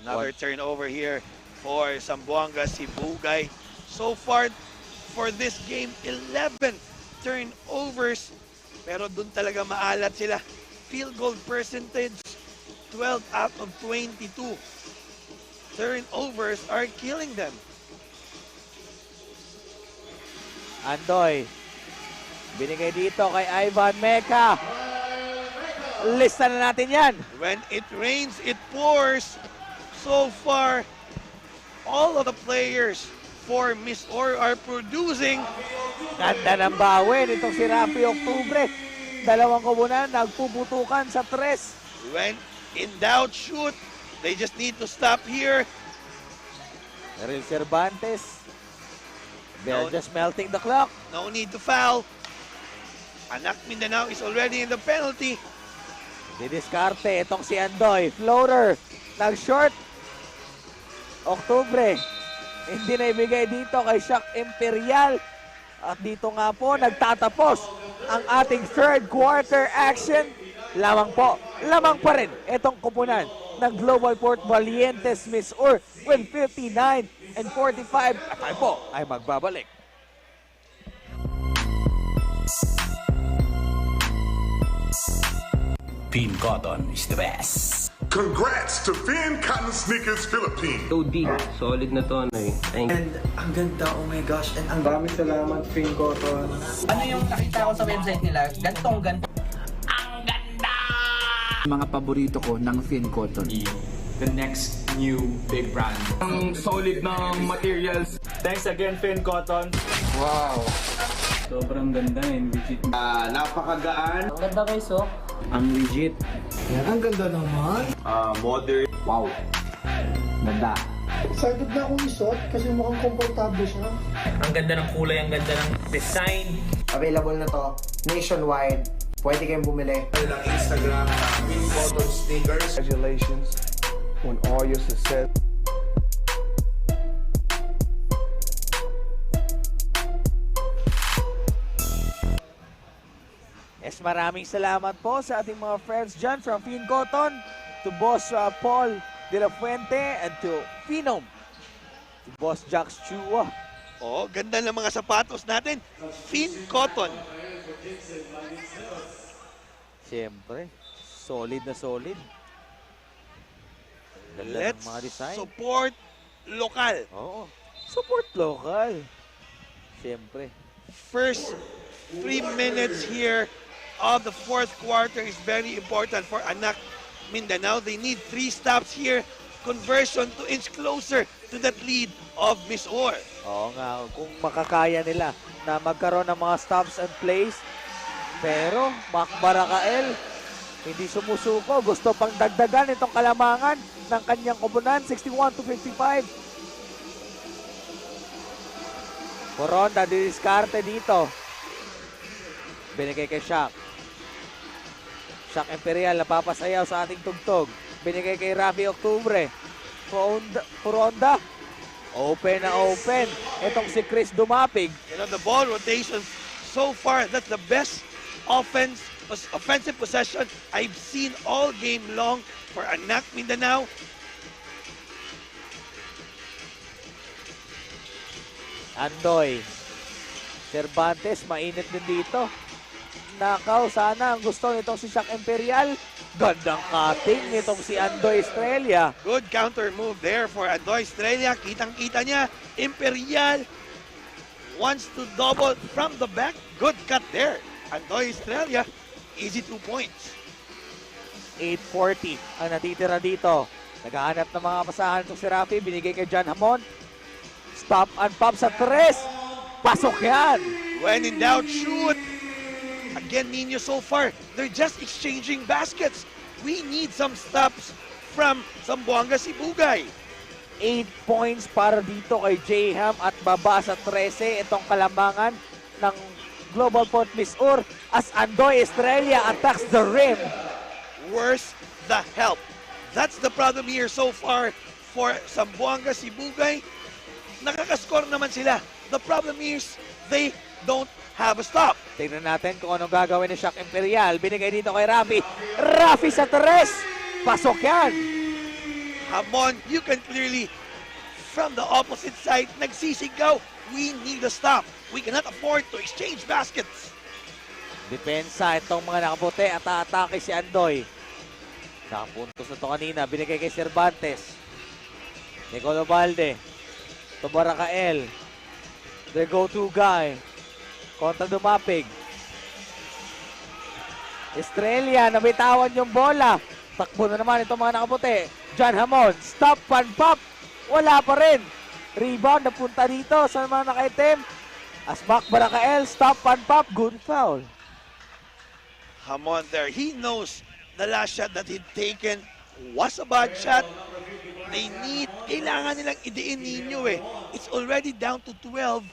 Another turnover here for Zamboanga Sibugay. So far for this game, 11 turnovers. Pero dun talaga maalat sila. Field goal percentage, 12 out of 22. Turnovers are killing them. Andoy, binigay dito kay Ivan Meca. Lista na natin yan. When it rains, it pours. So far, all of the players for Miss Or are producing. Ganda ng bawin itong si Rafi Octubre. Dalawang kubunan, nagpuputukan sa tres. When in doubt, shoot. They just need to stop here. Eril Cervantes. They're just melting the clock. No need to foul. Anak Mindanao is already in the penalty. Didiskarte itong si Andoy. Floater. Nag-short. Octubre. Hindi na ibigay dito kay Shaq Imperial. At dito nga po nagtatapos ang ating third quarter action. Lamang pa rin itong kupunan ng Global Port Valientes Miss Or with 59 and 45. At tayo po ay magbabalik. Finn Cotton is the best. Congrats to Finn Cotton Sneakers Philippines. OD, solid na to, Noy. And ang ganda, oh my gosh. And ang maraming salamat, Finn Cotton. Ano yung nakita ko sa website nila? Gantong-ganto. Mga paborito ko ng Finn Cotton. The next new big brand. Ang solid ng materials. Thanks again, Finn Cotton. Wow! Sobrang ganda and legit. Napakagaan. Ang ganda guys, oh. Ang legit. Yan, ang ganda naman. Modern. Wow! Ganda. Excited na akong isuot kasi mukhang komportable siya. Ang ganda ng kulay, ang ganda ng design. Available na to nationwide. Pwede kayong bumili. Ng Instagram, Finn Cotton Sneakers. Congratulations on all your success. Yes, maraming salamat po sa ating mga friends dyan from Finn Cotton to Boss Paul De La Fuente and to Finom, to Boss Jax Chua. Oh, ganda ng mga sapatos natin. Finn Cotton. Siyempre, solid na solid. Ganda Let's ng mga design. support lokal. Oo, support local. Siyempre. First 3 minutes here of the fourth quarter is very important for Anak Mindanao. They need 3 stops here. Conversion to inch closer to that lead of Miss Or. Oo nga, kung makakaya nila na magkaroon ng mga stops and plays. Pero, Mac Barakael, hindi sumusuko. Gusto pang dagdagan itong kalamangan ng kanyang kubunan. 61-55. Coronda, didiskarte dito. Binigay kay Shaq. Shaq Imperial, napapasayaw sa ating tugtog. Binigay kay Rafi Octubre. Coronda. Open na open. Itong si Chris Dumapig. You know, the ball rotation so far, that's the best offensive possession I've seen all game long for Anak Mindanao. Andoy. Cervantes, mainit din dito. Nakaw, sana ang gusto nitong si Shaq Imperial. Gandang cutting nitong si Andoy Estrella. Good counter move there for Andoy Estrella. Kitang-kita niya. Imperial wants to double from the back. Good cut there. Andoy Estrella, easy 2 points. 8:40 ang natitira dito. Naghahanap ng mga pasahan itong si Rafi. Binigay kay John Hamon. Stop and pop sa 3. Pasok yan. When in doubt, shoot. Again, Nino, so far, they're just exchanging baskets. We need some stops from Zamboanga Sibugay. 8 points para dito kay J-Ham at baba sa 13. Itong kalamangan ng Global Port Misur as Andoy Estrella attacks the rim. Where's the help? That's the problem here so far for Zamboanga, Sibugay. Nakakascore naman sila. The problem is they don't have a stop. Tingnan natin kung anong gagawin ni Shock Imperial. Binigay dito kay Rafi. Rafi sa tres. Pasok yan. Hamon, you can clearly, from the opposite side, nagsisigaw. We need a stop. We cannot afford to exchange baskets. Depensa itong mga nakaputi at atake si Andoy. Nakapuntos na ito kanina. Binigay kay Cervantes. Nicolo Balde. Tobarakael. Their go-to guy. Kontra Dumapig. Estrella, nabitawan yung bola. Takbo na naman itong mga nakaputi. John Hamon, stop, pan, pop. Wala pa rin. Rebound, napunta dito sa mga nakaitim. Asmak Barakael, stop, pan, pop. Good foul. Hamon there. He knows the last shot that he'd taken was a bad shot. Kailangan nilang idiin ninyo eh. It's already down to 12.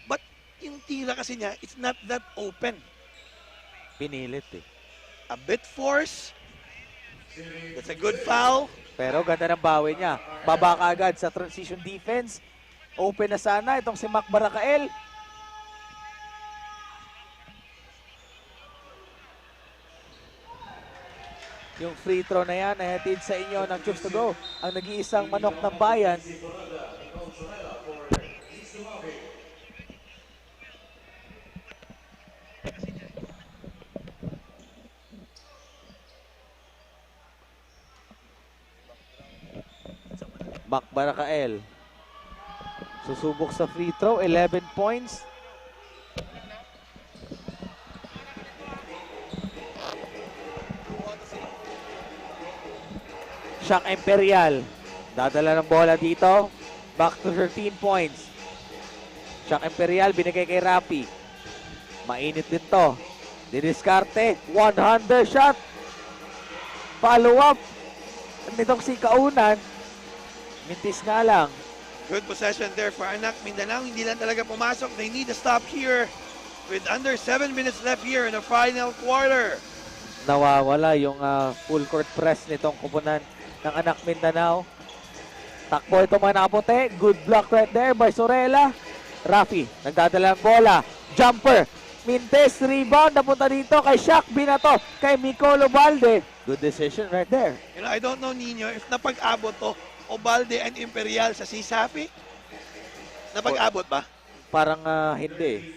But yung tira kasi niya, it's not that open. Pinilit eh. A bit force. That's a good foul. Pero ganda ng bawi niya. Baba ka agad sa transition defense. Open na sana itong si Mac Barakael. Yung free throw na yan ay hatid sa inyo ng Choose to Go. Ang nag-iisang manok ng bayan. Mac Barakael. Susubok sa free throw. 11 points. Shock Imperial. Dadala ng bola dito. Back to 13 points. Shock Imperial binigay kay Rapi. Mainit din to. Didiskarte. One-hander shot. Follow up. Nitong si Kaunan. Mintis nga lang. Good possession there for Anak Mindanao. Hindi lang talaga pumasok. They need to stop here with under 7 minutes left here in the final quarter. Nawawala yung full court press nitong kupunan ng Anak Mindanao. Takbo ito mga nakaputi. Good block right there by Sorella. Rafi, nagdadala ng bola. Jumper. Mintes, rebound. Napunta dito kay Shaq Binato. Kay Nicolo Balde. Good decision right there. You know, I don't know, Nino, if napag-abot to Obalde and Imperial sa Sisafi. Napag-abot ba? Parang hindi.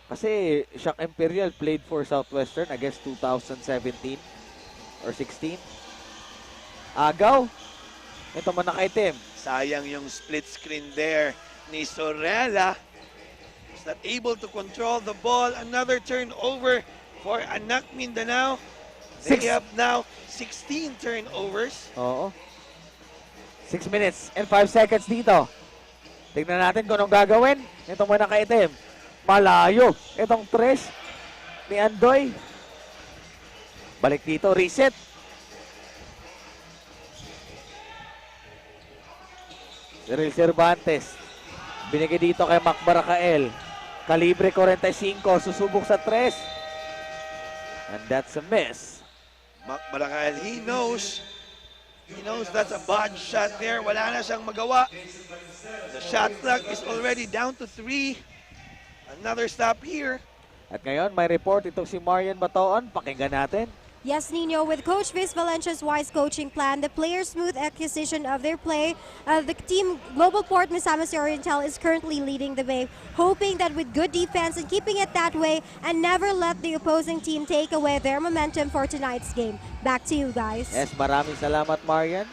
Kasi Shaq Imperial played for Southwestern, I guess 2017 or 16. Agaw. Ito man nakaitim. Sayang yung split screen there ni Sorella. Is not able to control the ball. Another turnover for Anak Mindanao. They have now 16 turnovers. Oo. 6 minutes and 5 seconds dito. Tignan natin kung anong gagawin. Itong man nakaitim. Malayo. Itong tres ni Andoy. Balik dito. Reset. Cyril Cervantes. Binigay dito kay Mac Barakael. Kalibre 45. Susubok sa tres. And that's a miss. Mac Barakael, he knows that's a bad shot there. Wala na siyang magawa. The shot clock is already down to 3. Another stop here. At ngayon, may report itong si Marian Bataon. Pakinggan natin. Yes, Nino, with Coach Viz Valencia's wise coaching plan, the players' smooth acquisition of their play, the team Global Port Misamis Oriental is currently leading the way, hoping that with good defense and keeping it that way and never let the opposing team take away their momentum for tonight's game. Back to you guys. Yes, maraming salamat, Marian.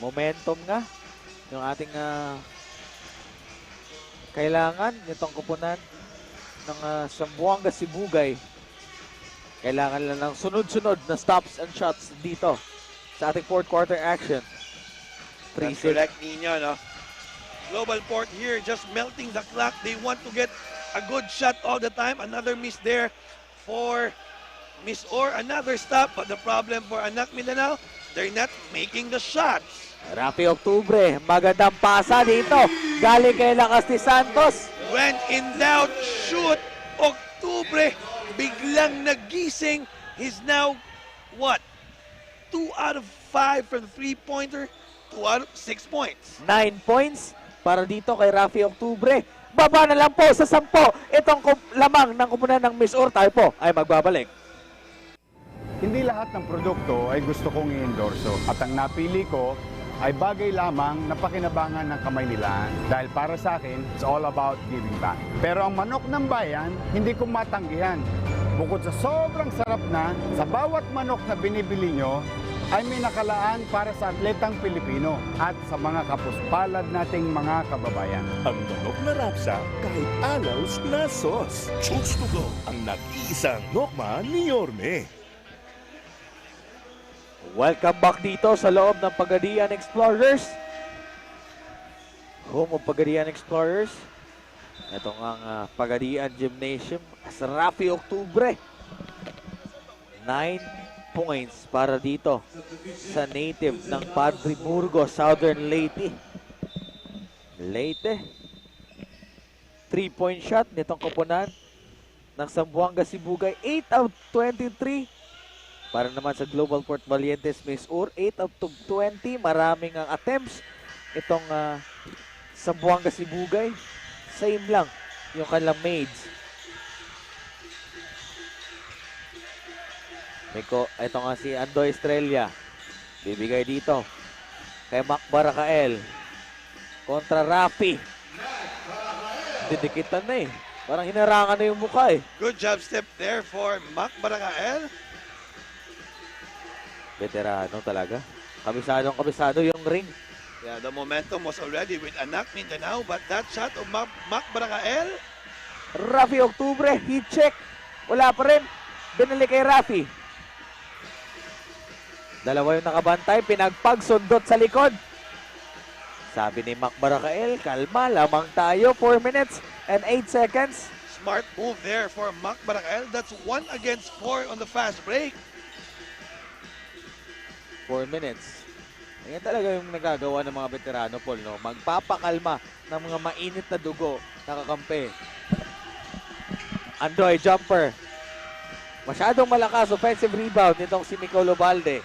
Momentum nga yung ating kailangan nitong kupunan ng Zamboanga Sibugay. Kailangan lang ng sunod-sunod na stops and shots dito sa ating fourth quarter action. That's correct, Nino, no? Global Port here just melting the clock. They want to get a good shot all the time. Another miss there for Miss Or. Another stop, but the problem for Anak Mindanao, they're not making the shots. Rafi Octubre, magandang pasa dito. Galing kay Lakas ni Santos. When in doubt, shoot! Octubre, biglang nagising. He's now, what? 2 out of 5 from the three-pointer. 2 out of 6 points. 9 points para dito kay Rafi Octubre. Baba na lang po sa 10. Itong lamang ng kupunan ng Miss Or. Tayo po ay magbabalik. Hindi lahat ng produkto ay gusto kong i-endorso at ang napili ko ay bagay lamang na pakinabangan ng kamay nila dahil para sa akin, it's all about giving back. Pero ang manok ng bayan, hindi ko matanggihan. Bukod sa sobrang sarap na, sa bawat manok na binibili nyo, ay may nakalaan para sa atletang Pilipino at sa mga kapuspalad nating mga kababayan. Ang manok na rapsa kahit alaws na sos. Choose to go ang nag-iisang nokma ni Yorme. Welcome back dito sa loob ng Pagadian Explorers. Home of Pagadian Explorers. Ito ang Pagadian Gymnasium. Sa Rafi Octubre. 9 points para dito sa native ng Padre Burgos, Southern Leyte. Leyte. 3-point shot nitong koponan ng Zamboanga Sibugay. 8 out of 23. Para naman sa Global Port Valientes Miss Ur, 8 out of 20. Maraming ang attempts. Itong Zamboanga Sibugay. Same lang yung kanilang maids. Ito nga si Andoy Estrella. Bibigay dito kay Mac Barakael. Kontra Rafi. Didikitan na eh. Parang hinarangan na yung mukha eh. Good job step there for Mac Barakael. Veterano talaga. Kabisado yung ring. Yeah, the momentum was already with Anak Mindanao, but that shot of Mac Barakael. Rafi Octubre, heat check. Wala pa rin. Binali kay Rafi. Dalawa yung nakabantay, pinagpagsundot sa likod. Sabi ni Mac Barakael, kalma, lamang tayo. 4 minutes and 8 seconds. Smart move there for Mac Barakael. That's 1 against 4 on the fast break. 4 minutes. Ayan talaga yung nagagawa ng mga veterano, Paul, no? Magpapakalma ng mga mainit na dugo na kakampi. Andoy, jumper. Masyadong malakas, offensive rebound nitong si Nicolo Balde.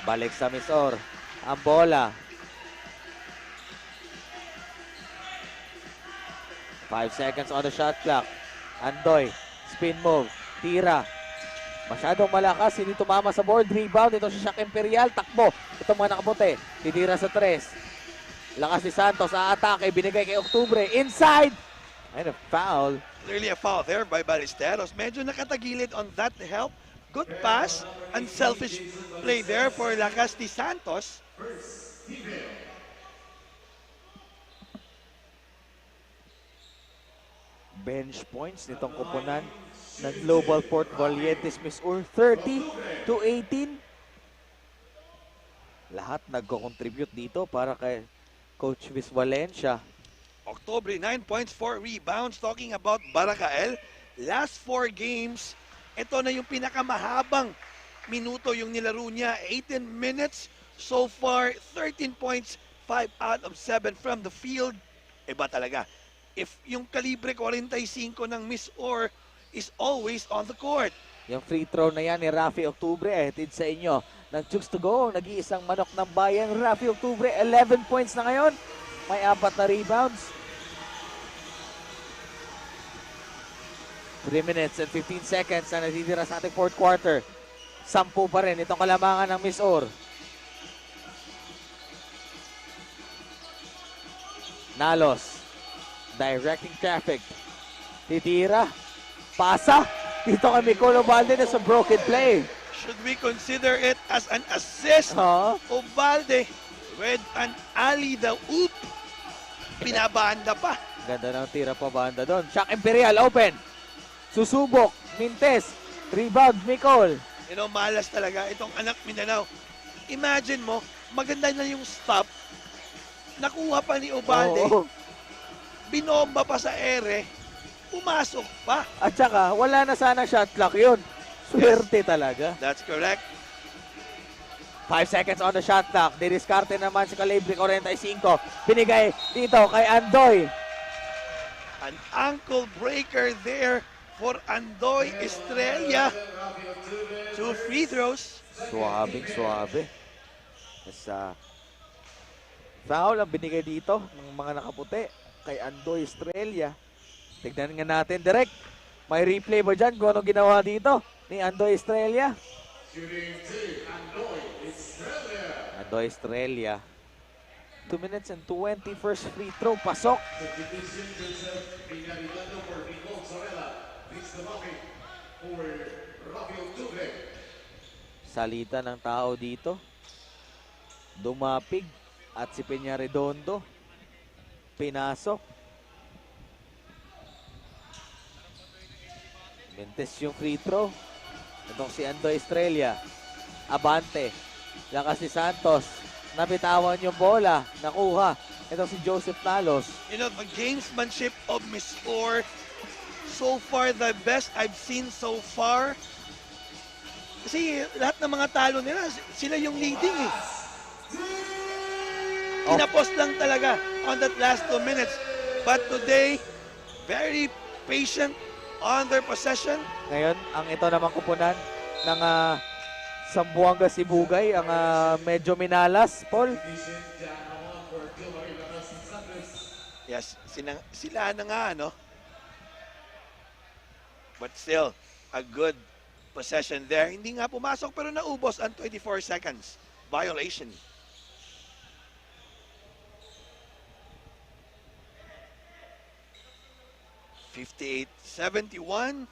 Balik sa Miss Or. Ang bola. 5 seconds on the shot clock. Andoy, spin move, tira. Masyadong malakas, hindi tumama sa board. Rebound, ito si Shaq Imperial, takbo. Ito mga nakaputi, titira sa 3. Lakas ni Santos, aatake, binigay kay Octubre. Inside! And a foul. Clearly a foul there by Ballesteros. Medyo nakatagilid on that help. Good pass. Unselfish play there for Lakas ni Santos. Bench points nitong koponan ng Global Port Valientes Miss Ur, 30-18. Lahat nagko-contribute dito para kay Coach Viz Valencia. Octubre, 9 points, 4 rebounds. Talking about Barakael, last 4 games, ito na yung pinakamahabang minuto yung nilaro niya. 18 minutes. So far, 13 points, 5 out of 7 from the field. Iba talaga. If yung kalibre 45 ng Miss Or is always on the court. Yung free throw na yan ni Rafi Octubre, hatid sa inyo ng Chooks to Go. Nag-iisang manok ng bayan. Rafi Octubre, 11 points na ngayon. May 4 na rebounds. 3 minutes and 15 seconds na natitira sa ating fourth quarter. 10 pa rin itong kalamangan ng Miss Or. Nalos. Directing traffic. Titira. Pasa. Dito kay Nicolo Balde na sa broken play. Should we consider it as an assist of Balde with an alley the oop? Pinabanda pa. Ganda ng tira pa banda doon. Shaq Imperial open. Susubok. Mintes. Rebound. Nicole. You know, malas talaga itong Anak Mindanao. Imagine mo, maganda na yung stop. Nakuha pa ni Obalde. Binomba pa sa ere. Pumasok pa. At saka, wala na sana shot clock yun. Swerte talaga. That's correct. 5 seconds on the shot clock. Didiskarte naman si Calibre 45. Binigay dito kay Andoy. An ankle breaker there for Andoy Estrella. 2 free throws. Suwabing-suwabe. Foul ang binigay dito ng mga nakaputi kay Andoy Estrella. Tignan nga natin direct. May replay ba dyan kung anong ginawa dito ni Andoy Estrella? Andoy Estrella. 2 minutes and 20 first free throw. Pasok. Salita ng tao dito. Dumapig. At si Peña Redondo. Pinasok. Mintes yung free throw. Itong si Andoy Estrella. Abante. Lakas ni Santos. Nabitawan yung bola. Nakuha. Itong si Joseph Talos. You know, the gamesmanship of Miss Orr, so far the best I've seen so far. Kasi lahat ng mga talo nila, sila yung leading eh. Tinapos lang talaga on that last 2 minutes. But today, very patient on their possession. Ngayon, ang ito namang kupunan ng Zamboanga Sibugay, ang medyo minalas, Paul. Yes, sila na nga, no? But still, a good possession there. Hindi nga pumasok pero naubos ang 24 seconds. Violation. (58-71).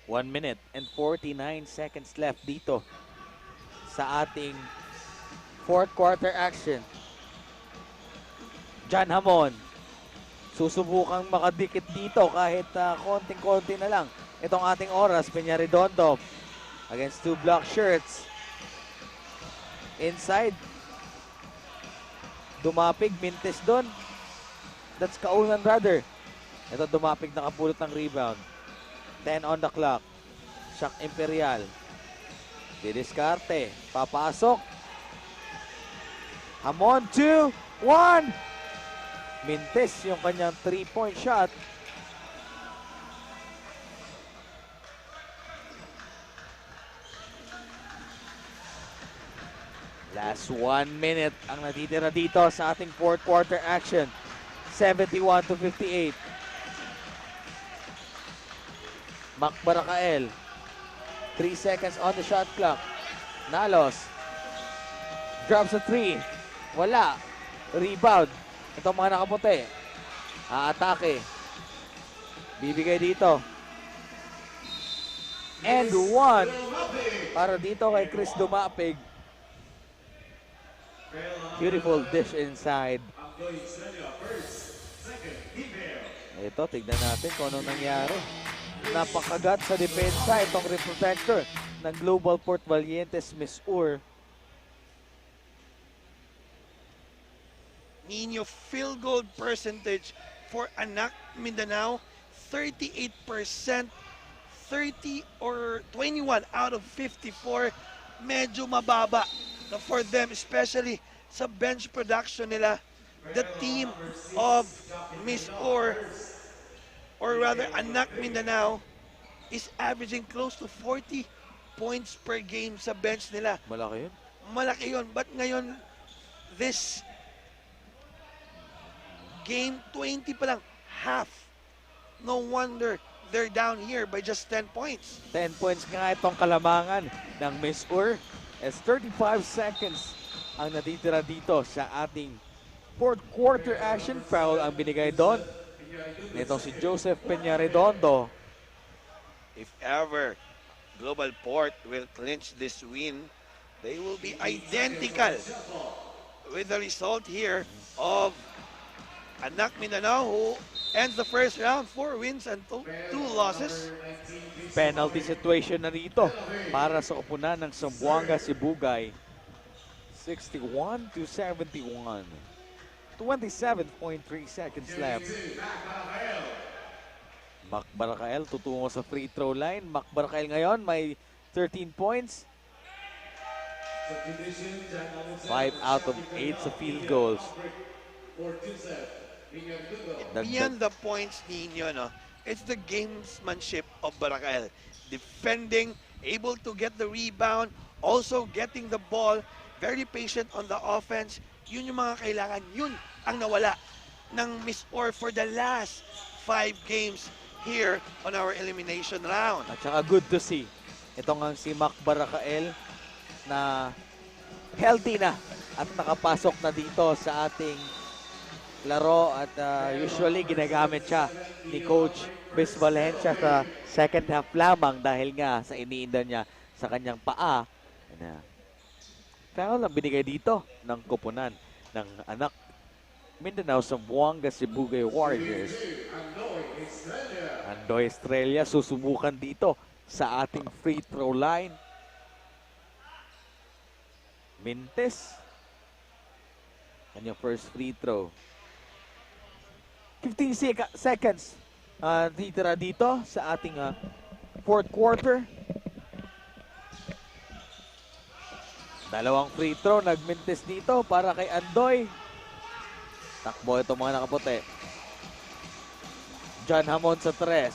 One minute and 49 seconds left dito sa ating fourth quarter action. John Hamon, susubukang makadikit dito kahit konting-konti na lang. Itong ating oras, Peña Redondo against 2 black shirts. Inside. Dumapig, Mintes doon. That's Kaunan brother. Ito dumapig, nakapulot ng rebound. 10 on the clock. Shaq Imperial. Didiskarte. Papasok. Hamon, 2, 1. Mintes yung kanyang 3-point shot. Last 1 minute ang natitira dito sa ating fourth quarter action. 71-58. Mac Barakael. 3 seconds on the shot clock. Nalos. Drops a 3. Wala. Rebound. Itong mga nakaputi. Aatake. Bibigay dito. And 1 para dito kay Chris Dumapig. Beautiful dish inside. Ito, tignan natin kung anong nangyari. Napakagat sa depensa itong rim protector ng Global Port Valientes, Miss Orr. Nino field goal percentage for Anak Mindanao, 38%, 30 or 21 out of 54. Medyo mababa for them, especially sa bench production nila. The team of Miss Orr, or rather Anak Mindanao, is averaging close to 40 points per game sa bench nila. Malaki yun. Malaki yun. But ngayon, this game, 20 pa lang, half. No wonder they're down here by just 10 points. 10 points nga itong kalamangan ng Miss Orr. As 35 seconds ang natitira dito sa ating fourth quarter action. Foul ang binigay doon. Itong si Joseph Peña Redondo. If ever Global Port will clinch this win, they will be identical with the result here of Anak Mindanao, who ends the first round 4 wins and 2 losses. Penalty situation na rito para sa upunan ng Zamboanga Sibugay. 61-71. 27.3 seconds left. Mac Barakael tutungo sa free throw line. Mac Barakael ngayon may 13 points. 5 out of 8 sa field goals. Beyond the points ninyo, no, it's the gamesmanship of Barakael. Defending, able to get the rebound, also getting the ball, very patient on the offense. Yun yung mga kailangan. Yun ang nawala ng Miss Or for the last 5 games here on our elimination round. At saka good to see. Ito nga si Mac Barakael na healthy na at nakapasok na dito sa ating laro at usually ginagamit siya ni Coach Bis Valencia sa second half lamang dahil nga sa iniinda niya sa kanyang paa. Foul ang binigay dito ng koponan ng anak Mindanao sa Buanga Sibugay Warriors. Andoy Estrella susubukan dito sa ating free throw line. Mintes. Kanyang first free throw. 15 seconds titira dito sa ating fourth quarter. Dalawang free throw nagmintes dito para kay Andoy. Takbo itong mga nakaputi. John Hamon sa 3.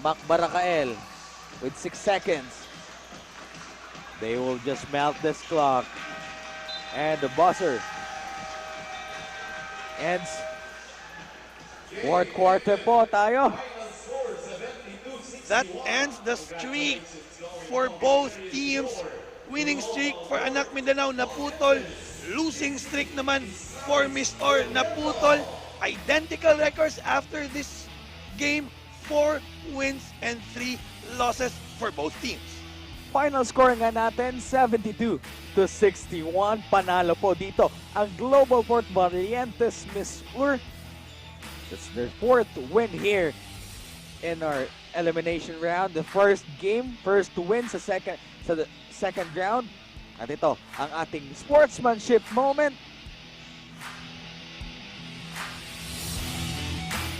Mac Barakael with 6 seconds. They will just melt this clock. And the buzzer ends. Fourth quarter po tayo. That ends the streak for both teams. Winning streak for Anak Mindanao naputol. Losing streak naman for Miss Or naputol. Identical records after this game. 4 wins and 3 losses for both teams. Final score nga natin, 72-61. Panalo po dito ang Global Port Valientes Miss Ur. That's their 4th win here in our elimination round. The first game, first win sa second round. At ito, ang ating sportsmanship moment.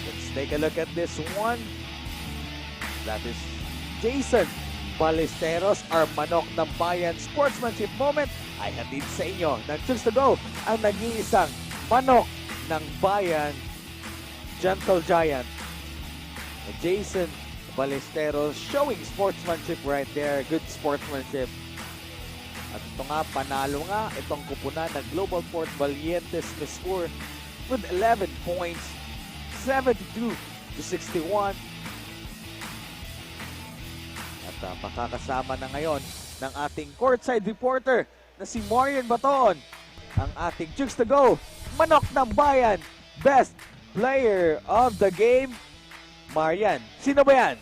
Let's take a look at this one. That is Jason Ballesteros, our Manok ng Bayan sportsmanship moment ay hatid sa inyo ng Choose to Go, ang nag-iisang Manok ng Bayan Gentle Giant. Jason Ballesteros showing sportsmanship right there, good sportsmanship. At ito nga, panalo nga itong kupunan ng Global Port Valientes na score with 11 points, 72-61. At makakasama na ngayon ng ating courtside reporter na si Marian Baton, ang ating Chooks to Go Manok ng Bayan Best Player of the Game. Marian, sino ba yan?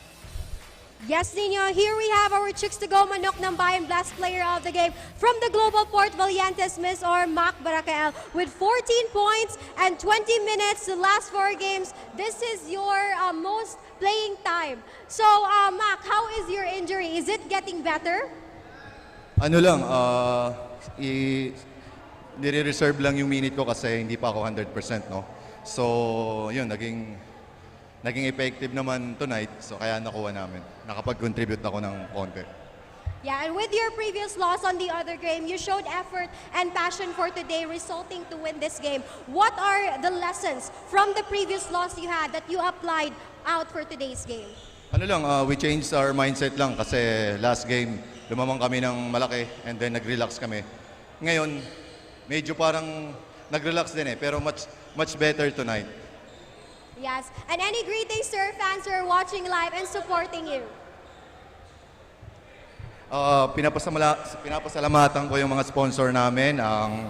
Yes, Nino, here we have our Chooks to Go Manok ng Bayan Best Player of the Game from the Global Port Valientes Miss Or Mac Barakael with 14 points and 20 minutes the last 4 games. This is your most playing time. So, Mac, how is your injury? Is it getting better? Ano lang, nire-reserve lang yung minute ko kasi hindi pa ako 100%, no? So, yun, naging effective naman tonight, so kaya nakuha namin. Nakapag-contribute ako ng konti. Yeah, and with your previous loss on the other game, you showed effort and passion for today, resulting to win this game. What are the lessons from the previous loss you had that you applied out for today's game? Ano lang, we changed our mindset lang kasi last game, lumamang kami ng malaki and then nag-relax kami. Ngayon, medyo parang nag-relax din pero much better tonight. Yes, and any greetings to our fans who are watching live and supporting you? Pinapasalamatan ko yung mga sponsor namin, ang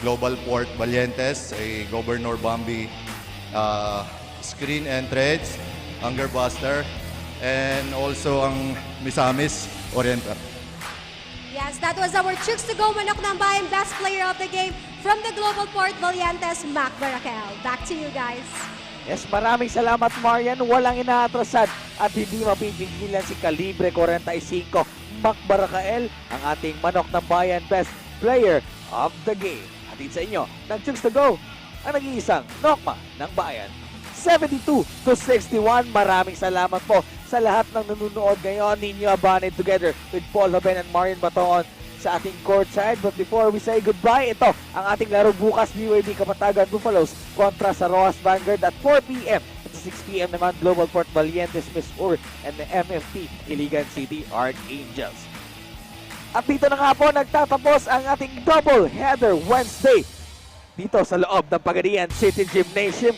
Global Port Valientes, Governor Bambi, Screen and Threads, Hunger Buster, and also ang Misamis Oriental. Yes, that was our Chooks to Go Manok ng Bayan Best Player of the Game from the Global Port Valientes, Mac Barakael. Back to you guys. Yes, maraming salamat Marian. Walang inaatrasan at hindi mapipigilan si Kalibre 45. Mac Barakael, ang ating Manok ng Bayan Best Player of the Game. Hatid sa inyo ng Chooks to Go, ang nag-iisang Nokma ng Bayan 72-61. Maraming salamat po sa lahat ng nanonood ngayon. Ninyo Abanid together with Paul Hoben and Marian Batoon sa ating courtside. But before we say goodbye, ito ang ating laro bukas, BYD Kapatagan Buffaloes kontra sa Rojas Vanguard at 4 p.m. At 6 p.m. naman Global Port Valientes Miss Ur and the MFP Iligan City Archangels. At dito na nga po nagtatapos ang ating double header Wednesday dito sa loob ng Pagadian City Gymnasium.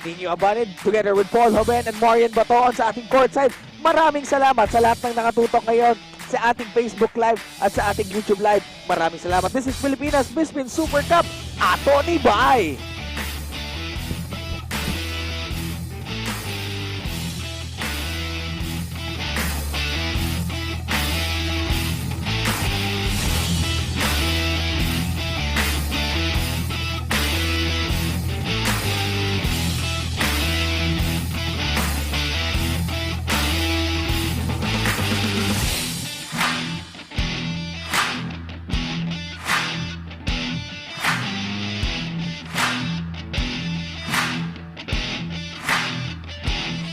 Ninyo Abanid together with Paul Hoben and Marian Batoon sa ating courtside. Maraming salamat sa lahat ng nakatutok ngayon sa ating Facebook Live at sa ating YouTube Live. Maraming salamat. This is Pilipinas Miss Super Cup. Ato ni Bye!